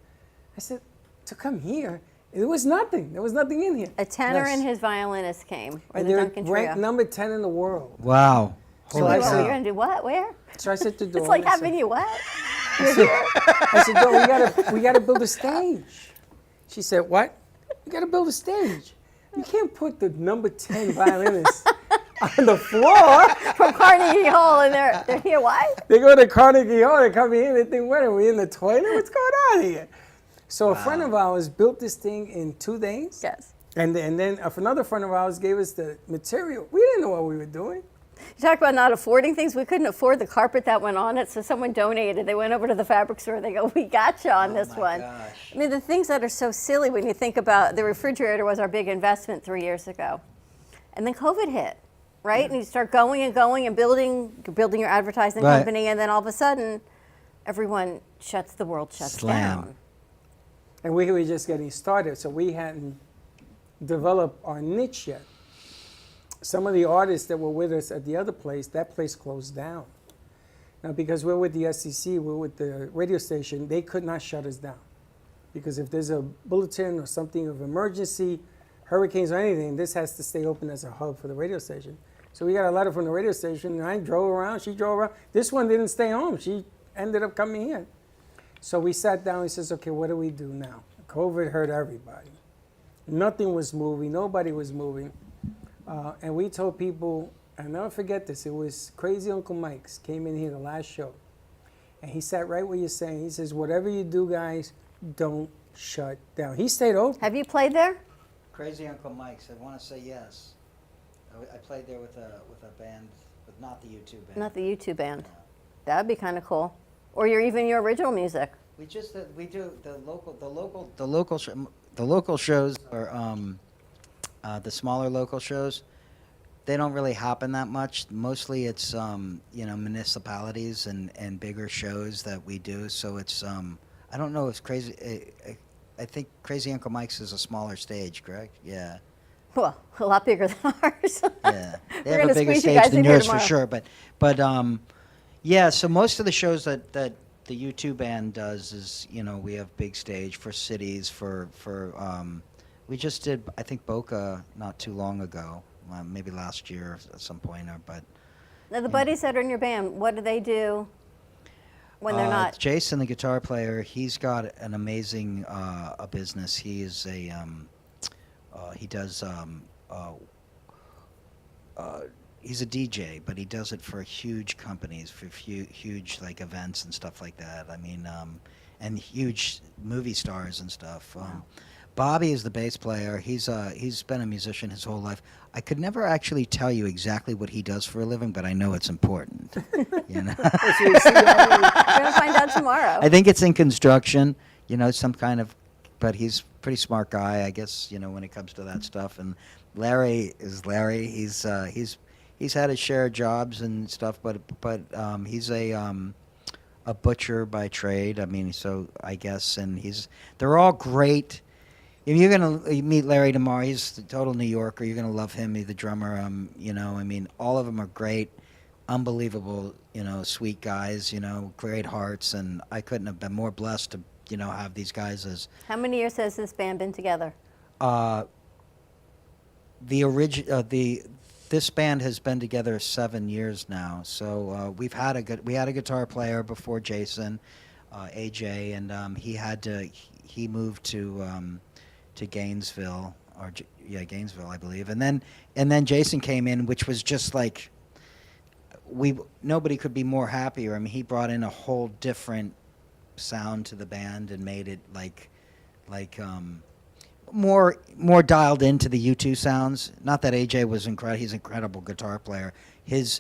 [SPEAKER 3] I said, to come here? There was nothing. There was nothing in here.
[SPEAKER 4] A tenor
[SPEAKER 3] Yes.
[SPEAKER 4] and his violinist came, or
[SPEAKER 3] And
[SPEAKER 4] the
[SPEAKER 3] they're
[SPEAKER 4] Duncan trio.
[SPEAKER 3] ranked number 10 in the world.
[SPEAKER 7] Wow.
[SPEAKER 3] So
[SPEAKER 7] Holy
[SPEAKER 3] I
[SPEAKER 4] You're
[SPEAKER 3] said,
[SPEAKER 4] going to do what? Where?
[SPEAKER 3] so I said to Dawn,
[SPEAKER 4] It's like
[SPEAKER 3] I said-
[SPEAKER 4] having you what?
[SPEAKER 3] I said, Dawn, we gotta build a stage. She said, what? We gotta build a stage. You can't put the number 10 violinist on the floor.
[SPEAKER 4] From Carnegie Hall, and they're here. Why?
[SPEAKER 3] They go to Carnegie Hall, they come here, they think, what are we in the toilet? What's going on here? So a friend of ours built this thing in 2 days.
[SPEAKER 4] Yes.
[SPEAKER 3] And then another friend of ours gave us the material. We didn't know what we were doing.
[SPEAKER 4] You talk about not affording things. We couldn't afford the carpet that went on it, so someone donated. They went over to the fabric store. They go, "We got you on this one."
[SPEAKER 7] Gosh.
[SPEAKER 4] I mean, the things that are so silly when you think about the refrigerator was our big investment 3 years ago, and then COVID hit, right? And you start going and going and building your advertising
[SPEAKER 7] Right.
[SPEAKER 4] company, and then all of a sudden, everyone shuts. The world shuts
[SPEAKER 7] Slam.
[SPEAKER 4] down.
[SPEAKER 3] And we were just getting started, so we hadn't developed our niche yet. Some of the artists that were with us at the other place, that place closed down. Now, because we're with the SEC, we're with the radio station, they could not shut us down. Because if there's a bulletin or something of emergency, hurricanes or anything, this has to stay open as a hub for the radio station. So we got a letter from the radio station, and I drove around, she drove around. This one didn't stay home. She ended up coming here. So we sat down and says, okay, what do we do now? COVID hurt everybody. Nothing was moving, nobody was moving. And we told people, I'll never forget this, it was Crazy Uncle Mike's, came in here the last show. And he sat right where you're saying, he says, whatever you do, guys, don't shut down. He stayed open.
[SPEAKER 4] Have you played there?
[SPEAKER 7] Crazy Uncle Mike's. I want to say yes. I played there with a band, but not the U2 band.
[SPEAKER 4] Not the U2 band. That would be kind of cool. Or even your original music.
[SPEAKER 7] We do the local shows are the smaller local shows. They don't really happen that much. Mostly it's municipalities and bigger shows that we do. So it's I don't know if I think Crazy Uncle Mike's is a smaller stage, correct? Yeah.
[SPEAKER 4] Well, a lot bigger than ours.
[SPEAKER 7] Yeah, they
[SPEAKER 4] We're
[SPEAKER 7] have
[SPEAKER 4] gonna
[SPEAKER 7] a bigger
[SPEAKER 4] squeeze you
[SPEAKER 7] stage
[SPEAKER 4] guys
[SPEAKER 7] than
[SPEAKER 4] in here
[SPEAKER 7] yours for
[SPEAKER 4] tomorrow.
[SPEAKER 7] sure. But yeah. So most of the shows that the U2 band does is we have big stage for cities for we just did I think Boca not too long ago, maybe last year at some point. But
[SPEAKER 4] Now, the buddies that are in your band, what do they do when they're not?
[SPEAKER 7] Jason, the guitar player, he's got an amazing a business. He is a he does he's a DJ, but he does it for huge companies, for huge like events and stuff like that. I mean, and huge movie stars and stuff. Bobby is the bass player. He's been a musician his whole life. I could never actually tell you exactly what he does for a living, but I know it's important.
[SPEAKER 4] We're going to find out tomorrow.
[SPEAKER 7] I think it's in construction, some kind of, but he's a pretty smart guy, I guess, when it comes to that stuff. And Larry is Larry. He's had his share of jobs and stuff, but he's a butcher by trade. I mean, so I guess, and they're all great. If you're gonna meet Larry tomorrow, he's a total New Yorker. You're gonna love him. He's the drummer. I mean, all of them are great. unbelievable, sweet guys, great hearts, and I couldn't have been more blessed to, have these guys as
[SPEAKER 4] How many years has this band been together?
[SPEAKER 7] This band has been together 7 years now. So we had a guitar player before Jason, AJ, and he moved to Gainesville, Gainesville, I believe, and then Jason came in, which was just like nobody could be more happier. I mean, he brought in a whole different sound to the band and made it like more dialed into the U2 sounds. Not that AJ was incredible; he's an incredible guitar player. His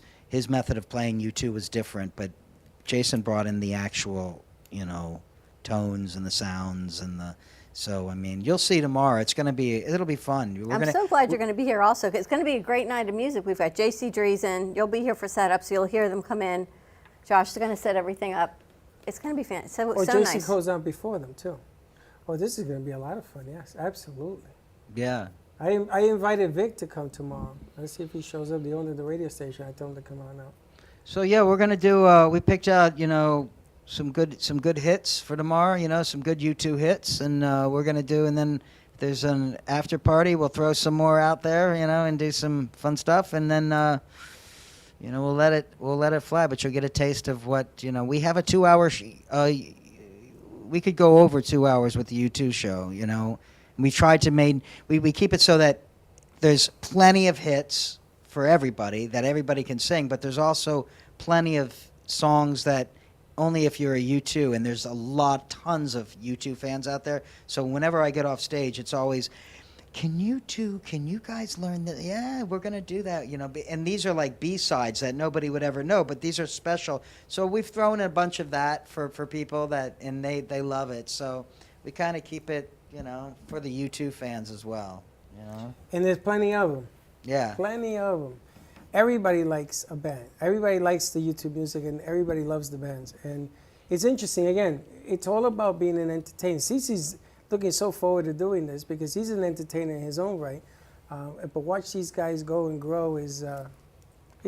[SPEAKER 7] method of playing U2 was different, but Jason brought in the actual, tones and the sounds and the. So I mean, you'll see tomorrow. It'll be fun.
[SPEAKER 4] I'm so glad you're going to be here also. It's going to be a great night of music. We've got JC Dreesen. You'll be here for setup, so you'll hear them come in. Josh is going to set everything up. It's going to be fantastic. So
[SPEAKER 3] JC
[SPEAKER 4] nice.
[SPEAKER 3] goes on before them too. Oh, this is going to be a lot of fun. Yes, absolutely.
[SPEAKER 7] Yeah.
[SPEAKER 3] I invited Vic to come tomorrow. Let's see if he shows up. The owner of the radio station. I told him to come on out.
[SPEAKER 7] So yeah, we're gonna do. We picked out some good hits for tomorrow. Some good U2 hits, and we're gonna do. And then if there's an after party, we'll throw some more out there. And do some fun stuff, and then we'll let it fly. But you'll get a taste of what we have a 2-hour. We could go over 2 hours with the U2 show. We tried to we keep it so that there's plenty of hits for everybody that everybody can sing, but there's also plenty of songs that only if you're a U2, and there's tons of U2 fans out there. So whenever I get off stage, it's always, can you guys learn that? Yeah, we're going to do that, and these are like B-sides that nobody would ever know, but these are special. So we've thrown a bunch of that for people and they love it. So we kind of keep it, for the U2 fans as well,
[SPEAKER 3] And there's plenty of them.
[SPEAKER 7] Yeah.
[SPEAKER 3] Plenty of them. Everybody likes a band. Everybody likes the YouTube music, and everybody loves the bands. And it's interesting. Again, it's all about being an entertainer. Cece's looking so forward to doing this because he's an entertainer in his own right. But watch these guys go and grow is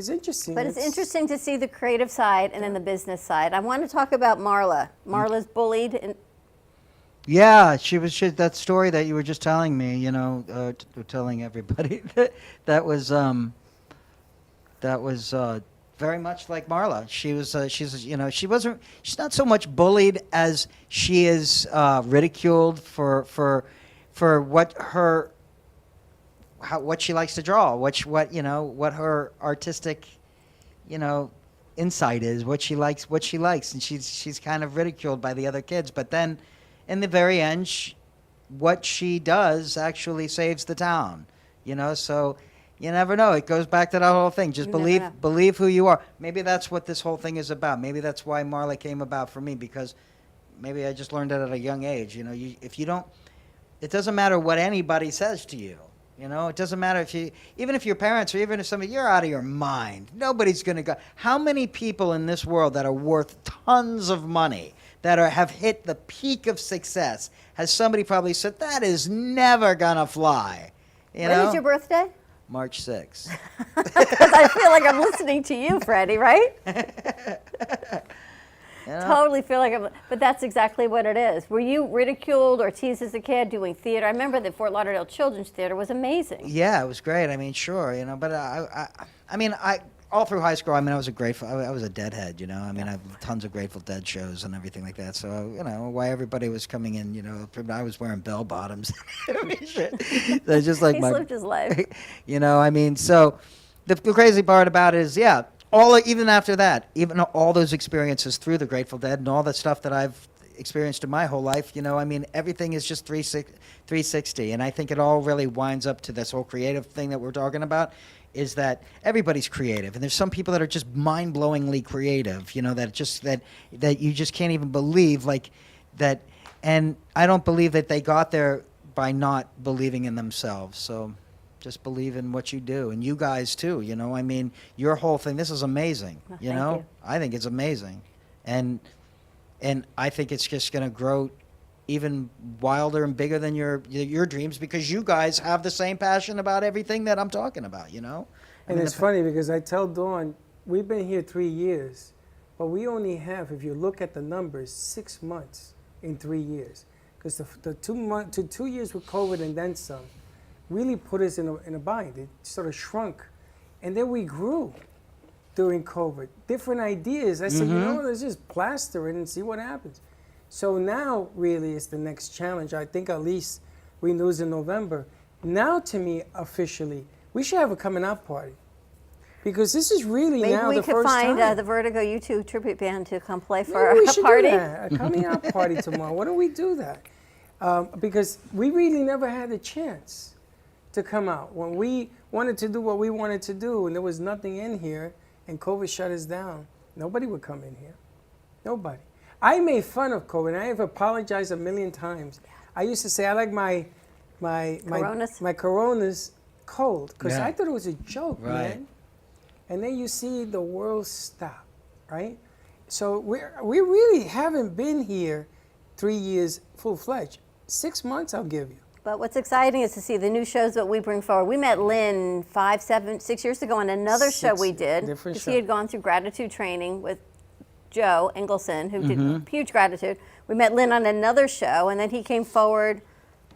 [SPEAKER 3] interesting.
[SPEAKER 4] But it's interesting to see the creative side and then the business side. I want to talk about Marla. Marla's bullied. And
[SPEAKER 7] yeah, that story that you were just telling me, telling everybody that was very much like Marla. She's not so much bullied as she is ridiculed for what she likes to draw, what her artistic, insight is, what she likes, and she's kind of ridiculed by the other kids. But then, in the very end, what she does actually saves the town, So you never know. It goes back to that whole thing. Just believe who you are. Maybe that's what this whole thing is about. Maybe that's why Marla came about for me, because maybe I just learned it at a young age. If you don't, it doesn't matter what anybody says to you. It doesn't matter even if your parents or even if somebody, you're out of your mind. Nobody's going to go. How many people in this world that are worth tons of money, that have hit the peak of success, has somebody probably said, that is never going to fly?
[SPEAKER 4] When is your birthday?
[SPEAKER 7] March 6th.
[SPEAKER 4] Because I feel like I'm listening to you, Freddie, right? Totally feel like but that's exactly what it is. Were you ridiculed or teased as a kid doing theater? I remember the Fort Lauderdale Children's Theater was amazing.
[SPEAKER 7] Yeah, it was great. I mean, sure, but I all through high school, I was I was a Deadhead, I mean, I have tons of Grateful Dead shows and everything like that. So, why everybody was coming in, I was wearing bell bottoms. That's just like
[SPEAKER 4] He's lived his life.
[SPEAKER 7] So the crazy part about it is, even after that, even all those experiences through the Grateful Dead and all the stuff that I've experienced in my whole life, everything is just 360. And I think it all really winds up to this whole creative thing that we're talking about, is that everybody's creative, and there's some people that are just mind-blowingly creative, that you just can't even believe, like that. And I don't believe that they got there by not believing in themselves. So just believe in what you do, and you guys too. Your whole thing. This is amazing.
[SPEAKER 4] Well, thank you.
[SPEAKER 7] I think it's amazing, and I think it's just going to grow even wilder and bigger than your dreams, because you guys have the same passion about everything that I'm talking about,
[SPEAKER 3] And it's funny because I tell Dawn, we've been here 3 years, but we only have, if you look at the numbers, 6 months in 3 years. Because the 2 years with COVID and then some really put us in a bind. It sort of shrunk. And then we grew during COVID. Different ideas. I said, you know, let's just plaster it and see what happens. So now really is the next challenge. I think at least renews in November. Now to me, officially, we should have a coming out party. Because this is really
[SPEAKER 4] Maybe
[SPEAKER 3] now
[SPEAKER 4] we
[SPEAKER 3] the
[SPEAKER 4] could
[SPEAKER 3] first
[SPEAKER 4] find
[SPEAKER 3] time.
[SPEAKER 4] the Vertigo U2 tribute band to come play for
[SPEAKER 3] Maybe we
[SPEAKER 4] a
[SPEAKER 3] should
[SPEAKER 4] party.
[SPEAKER 3] do that, a coming out party tomorrow. Why don't we do that? Because we really never had a chance to come out. When we wanted to do what we wanted to do and there was nothing in here and COVID shut us down, nobody would come in here. Nobody. I made fun of COVID and I have apologized a million times. I used to say I like my Coronas cold because I thought it was a joke, man. And then you see the world stop, right? So we really haven't been here 3 years full-fledged. 6 months, I'll give you.
[SPEAKER 4] But what's exciting is to see the new shows that we bring forward. We met Lynn 6 years ago on another show we did. Because he had gone through gratitude training with Joe Engelson, who did huge gratitude. We met Lynn on another show, and then he came forward,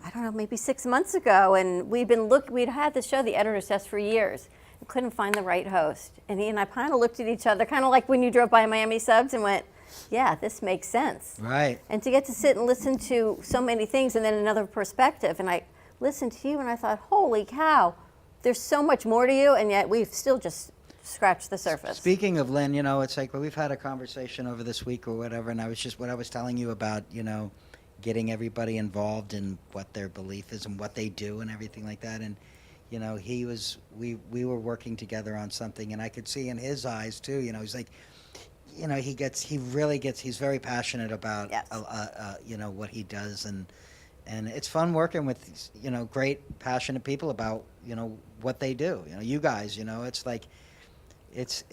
[SPEAKER 4] I don't know, maybe 6 months ago, and we'd had the show, The Editor's Test, for years. Couldn't find the right host. And he and I kind of looked at each other, kind of like when you drove by Miami Subs and went, yeah, this makes sense.
[SPEAKER 7] Right.
[SPEAKER 4] And to get to sit and listen to so many things and then another perspective. And I listened to you and I thought, holy cow, there's so much more to you, and yet we've still just scratched the surface.
[SPEAKER 7] Speaking of Lynn, you know, it's like, well, we've had a conversation over this week or whatever, and what I was telling you about, you know, getting everybody involved in what their belief is and what they do and everything like that. And you know, we were working together on something, and I could see in his eyes too. You know, he's like, you know, he's very passionate about, you know, what he does, and it's fun working with, you know, great passionate people about, you know, what they do. You know, you guys, you know, it's like, it's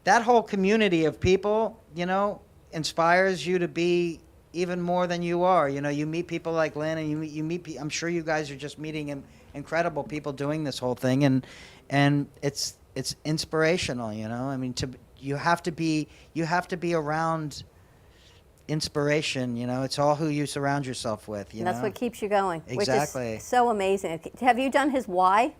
[SPEAKER 7] that whole community of people, you know, inspires you to be even more than you are. You know, you meet people like Lynn, and you meet. I'm sure you guys are just meeting incredible people doing this whole thing, and it's inspirational. You know, I mean, you have to be around inspiration. You know, it's all who you surround yourself with.
[SPEAKER 4] And that's what keeps you going.
[SPEAKER 7] Exactly.
[SPEAKER 4] Which is so amazing. Have you done his why?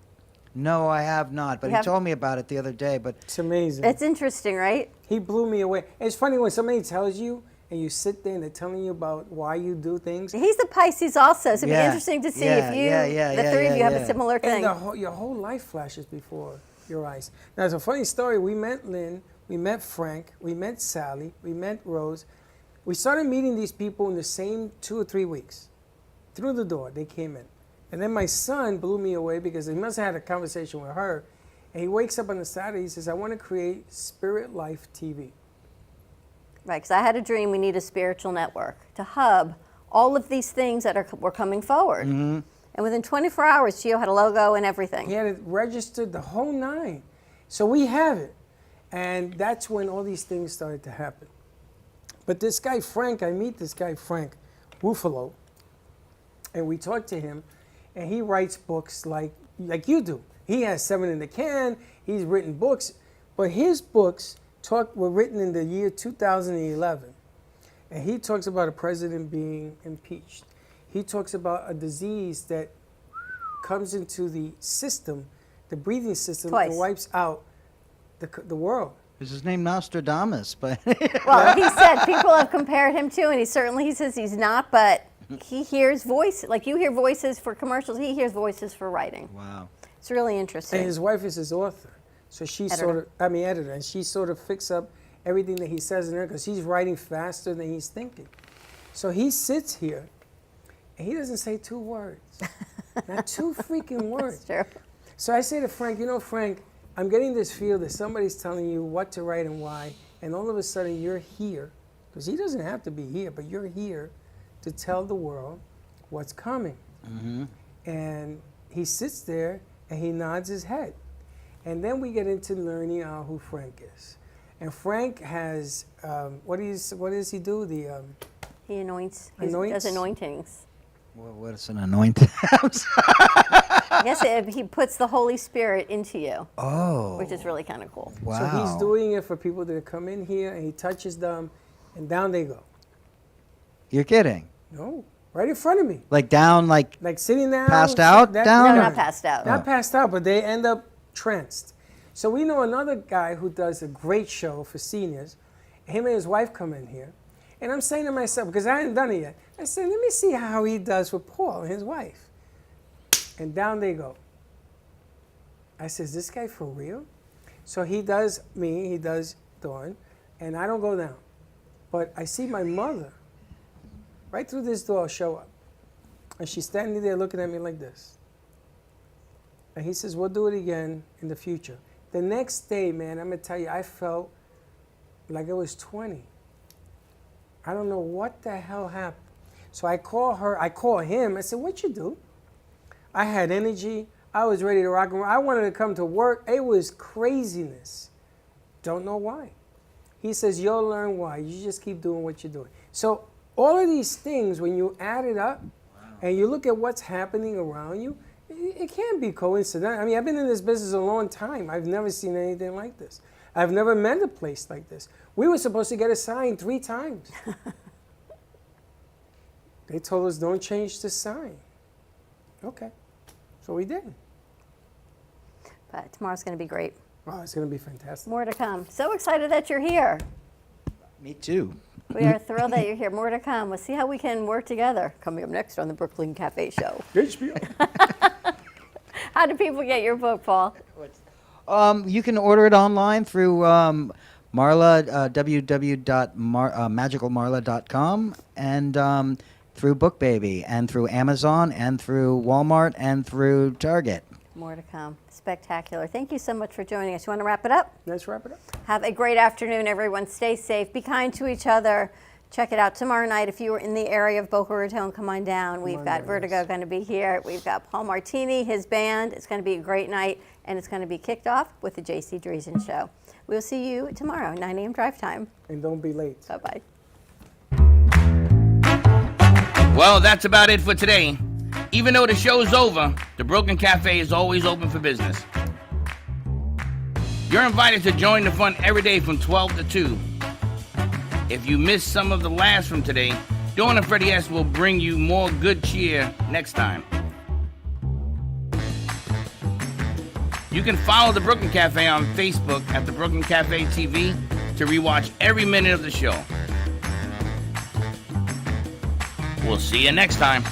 [SPEAKER 7] No, I have not, but he told me about it the other day. But
[SPEAKER 3] it's amazing.
[SPEAKER 4] It's interesting, right?
[SPEAKER 3] He blew me away. It's funny when somebody tells you, and you sit there and they're telling you about why you do things.
[SPEAKER 4] He's the Pisces also, so it'd be interesting to see if the three of you have a similar thing.
[SPEAKER 3] And your whole life flashes before your eyes. Now, it's a funny story. We met Lynn, we met Frank, we met Sally, we met Rose. We started meeting these people in the same 2 or 3 weeks. Through the door, they came in. And then my son blew me away because he must have had a conversation with her. And he wakes up on the Saturday, he says, I want to create Spirit Life TV.
[SPEAKER 4] Right, because I had a dream we need a spiritual network to hub all of these things that were coming forward.
[SPEAKER 7] Mm-hmm.
[SPEAKER 4] And within 24 hours, Gio had a logo and everything.
[SPEAKER 3] He had it registered, the whole nine. So we have it. And that's when all these things started to happen. But this guy, Frank, I meet this guy, Frank Ruffalo, and we talk to him, and he writes books like you do. He has 7 in the can, he's written books, but his books were written in the year 2011. And he talks about a president being impeached. He talks about a disease that comes into the system, the breathing system, and wipes out the world.
[SPEAKER 7] Is his name Nostradamus? But
[SPEAKER 4] well, he said people have compared him to, and he says he's not, but he hears voice, like you hear voices for commercials, he hears voices for writing.
[SPEAKER 7] Wow.
[SPEAKER 4] It's really interesting.
[SPEAKER 3] And his wife is his author. So she editor, and she sort of fixes up everything that he says in there because he's writing faster than he's thinking. So he sits here, and he doesn't say 2 words. Not 2 freaking words.
[SPEAKER 4] That's true.
[SPEAKER 3] So I say to Frank, you know, Frank, I'm getting this feel that somebody's telling you what to write and why, and all of a sudden you're here, because he doesn't have to be here, but you're here to tell the world what's coming.
[SPEAKER 7] Mm-hmm.
[SPEAKER 3] And he sits there, and he nods his head. And then we get into learning who Frank is. And Frank has, what does he do?
[SPEAKER 4] He anoints. He does anointings.
[SPEAKER 7] Well, what is an anointing?
[SPEAKER 4] I guess he puts the Holy Spirit into you.
[SPEAKER 7] Oh.
[SPEAKER 4] Which is really kind of cool.
[SPEAKER 7] Wow.
[SPEAKER 3] So he's doing it for people that come in here, and he touches them, and down they go.
[SPEAKER 7] You're kidding.
[SPEAKER 3] No, right in front of me.
[SPEAKER 7] Like down, like
[SPEAKER 3] sitting down.
[SPEAKER 7] passed out down?
[SPEAKER 4] No, not passed out.
[SPEAKER 3] Not passed out, but they end up tranced. So we know another guy who does a great show for seniors. Him and his wife come in here. And I'm saying to myself, because I hadn't done it yet, I said, let me see how he does with Paul and his wife. And down they go. I said, is this guy for real? So he does me, he does Dawn, and I don't go down. But I see my mother right through this door show up. And she's standing there looking at me like this. And he says, we'll do it again in the future. The next day, man, I'm going to tell you, I felt like I was 20. I don't know what the hell happened. So I call him. I said, what'd you do? I had energy. I was ready to rock and roll. I wanted to come to work. It was craziness. Don't know why. He says, you'll learn why. You just keep doing what you're doing. So all of these things, when you add it up and you look at what's happening around you, it can't be coincidental. I mean, I've been in this business a long time. I've never seen anything like this. I've never met a place like this. We were supposed to get a sign 3 times. They told us, don't change the sign. Okay. So we did.
[SPEAKER 4] But tomorrow's going to be great.
[SPEAKER 3] Oh, it's going to be fantastic.
[SPEAKER 4] More to come. So excited that you're here.
[SPEAKER 7] Me too.
[SPEAKER 4] We are thrilled that you're here. More to come. We'll see how we can work together. Coming up next on the Brooklyn Cafe Show.
[SPEAKER 3] HBO.
[SPEAKER 4] How do people get your book, Paul?
[SPEAKER 7] You can order it online through Marla, www.magicalmarla.com, and through BookBaby, and through Amazon, and through Walmart, and through Target.
[SPEAKER 4] More to come. Spectacular. Thank you so much for joining us. You want to wrap it up?
[SPEAKER 3] Let's wrap it up.
[SPEAKER 4] Have a great afternoon, everyone. Stay safe. Be kind to each other. Check it out tomorrow night. If you were in the area of Boca Raton, come on down. We've got Vertigo going to be here. We've got Paul Martini, his band. It's going to be a great night, and it's going to be kicked off with the J.C. Dreesen Show. We'll see you tomorrow, 9 a.m. drive time.
[SPEAKER 3] And don't be late.
[SPEAKER 4] Bye-bye.
[SPEAKER 2] Well, that's about it for today. Even though the show's over, the Brooklyn Cafe is always open for business. You're invited to join the fun every day from 12 to 2. If you missed some of the laughs from today, Dawn and Freddie S. will bring you more good cheer next time. You can follow the Brooklyn Cafe on Facebook at the Brooklyn Cafe TV to rewatch every minute of the show. We'll see you next time.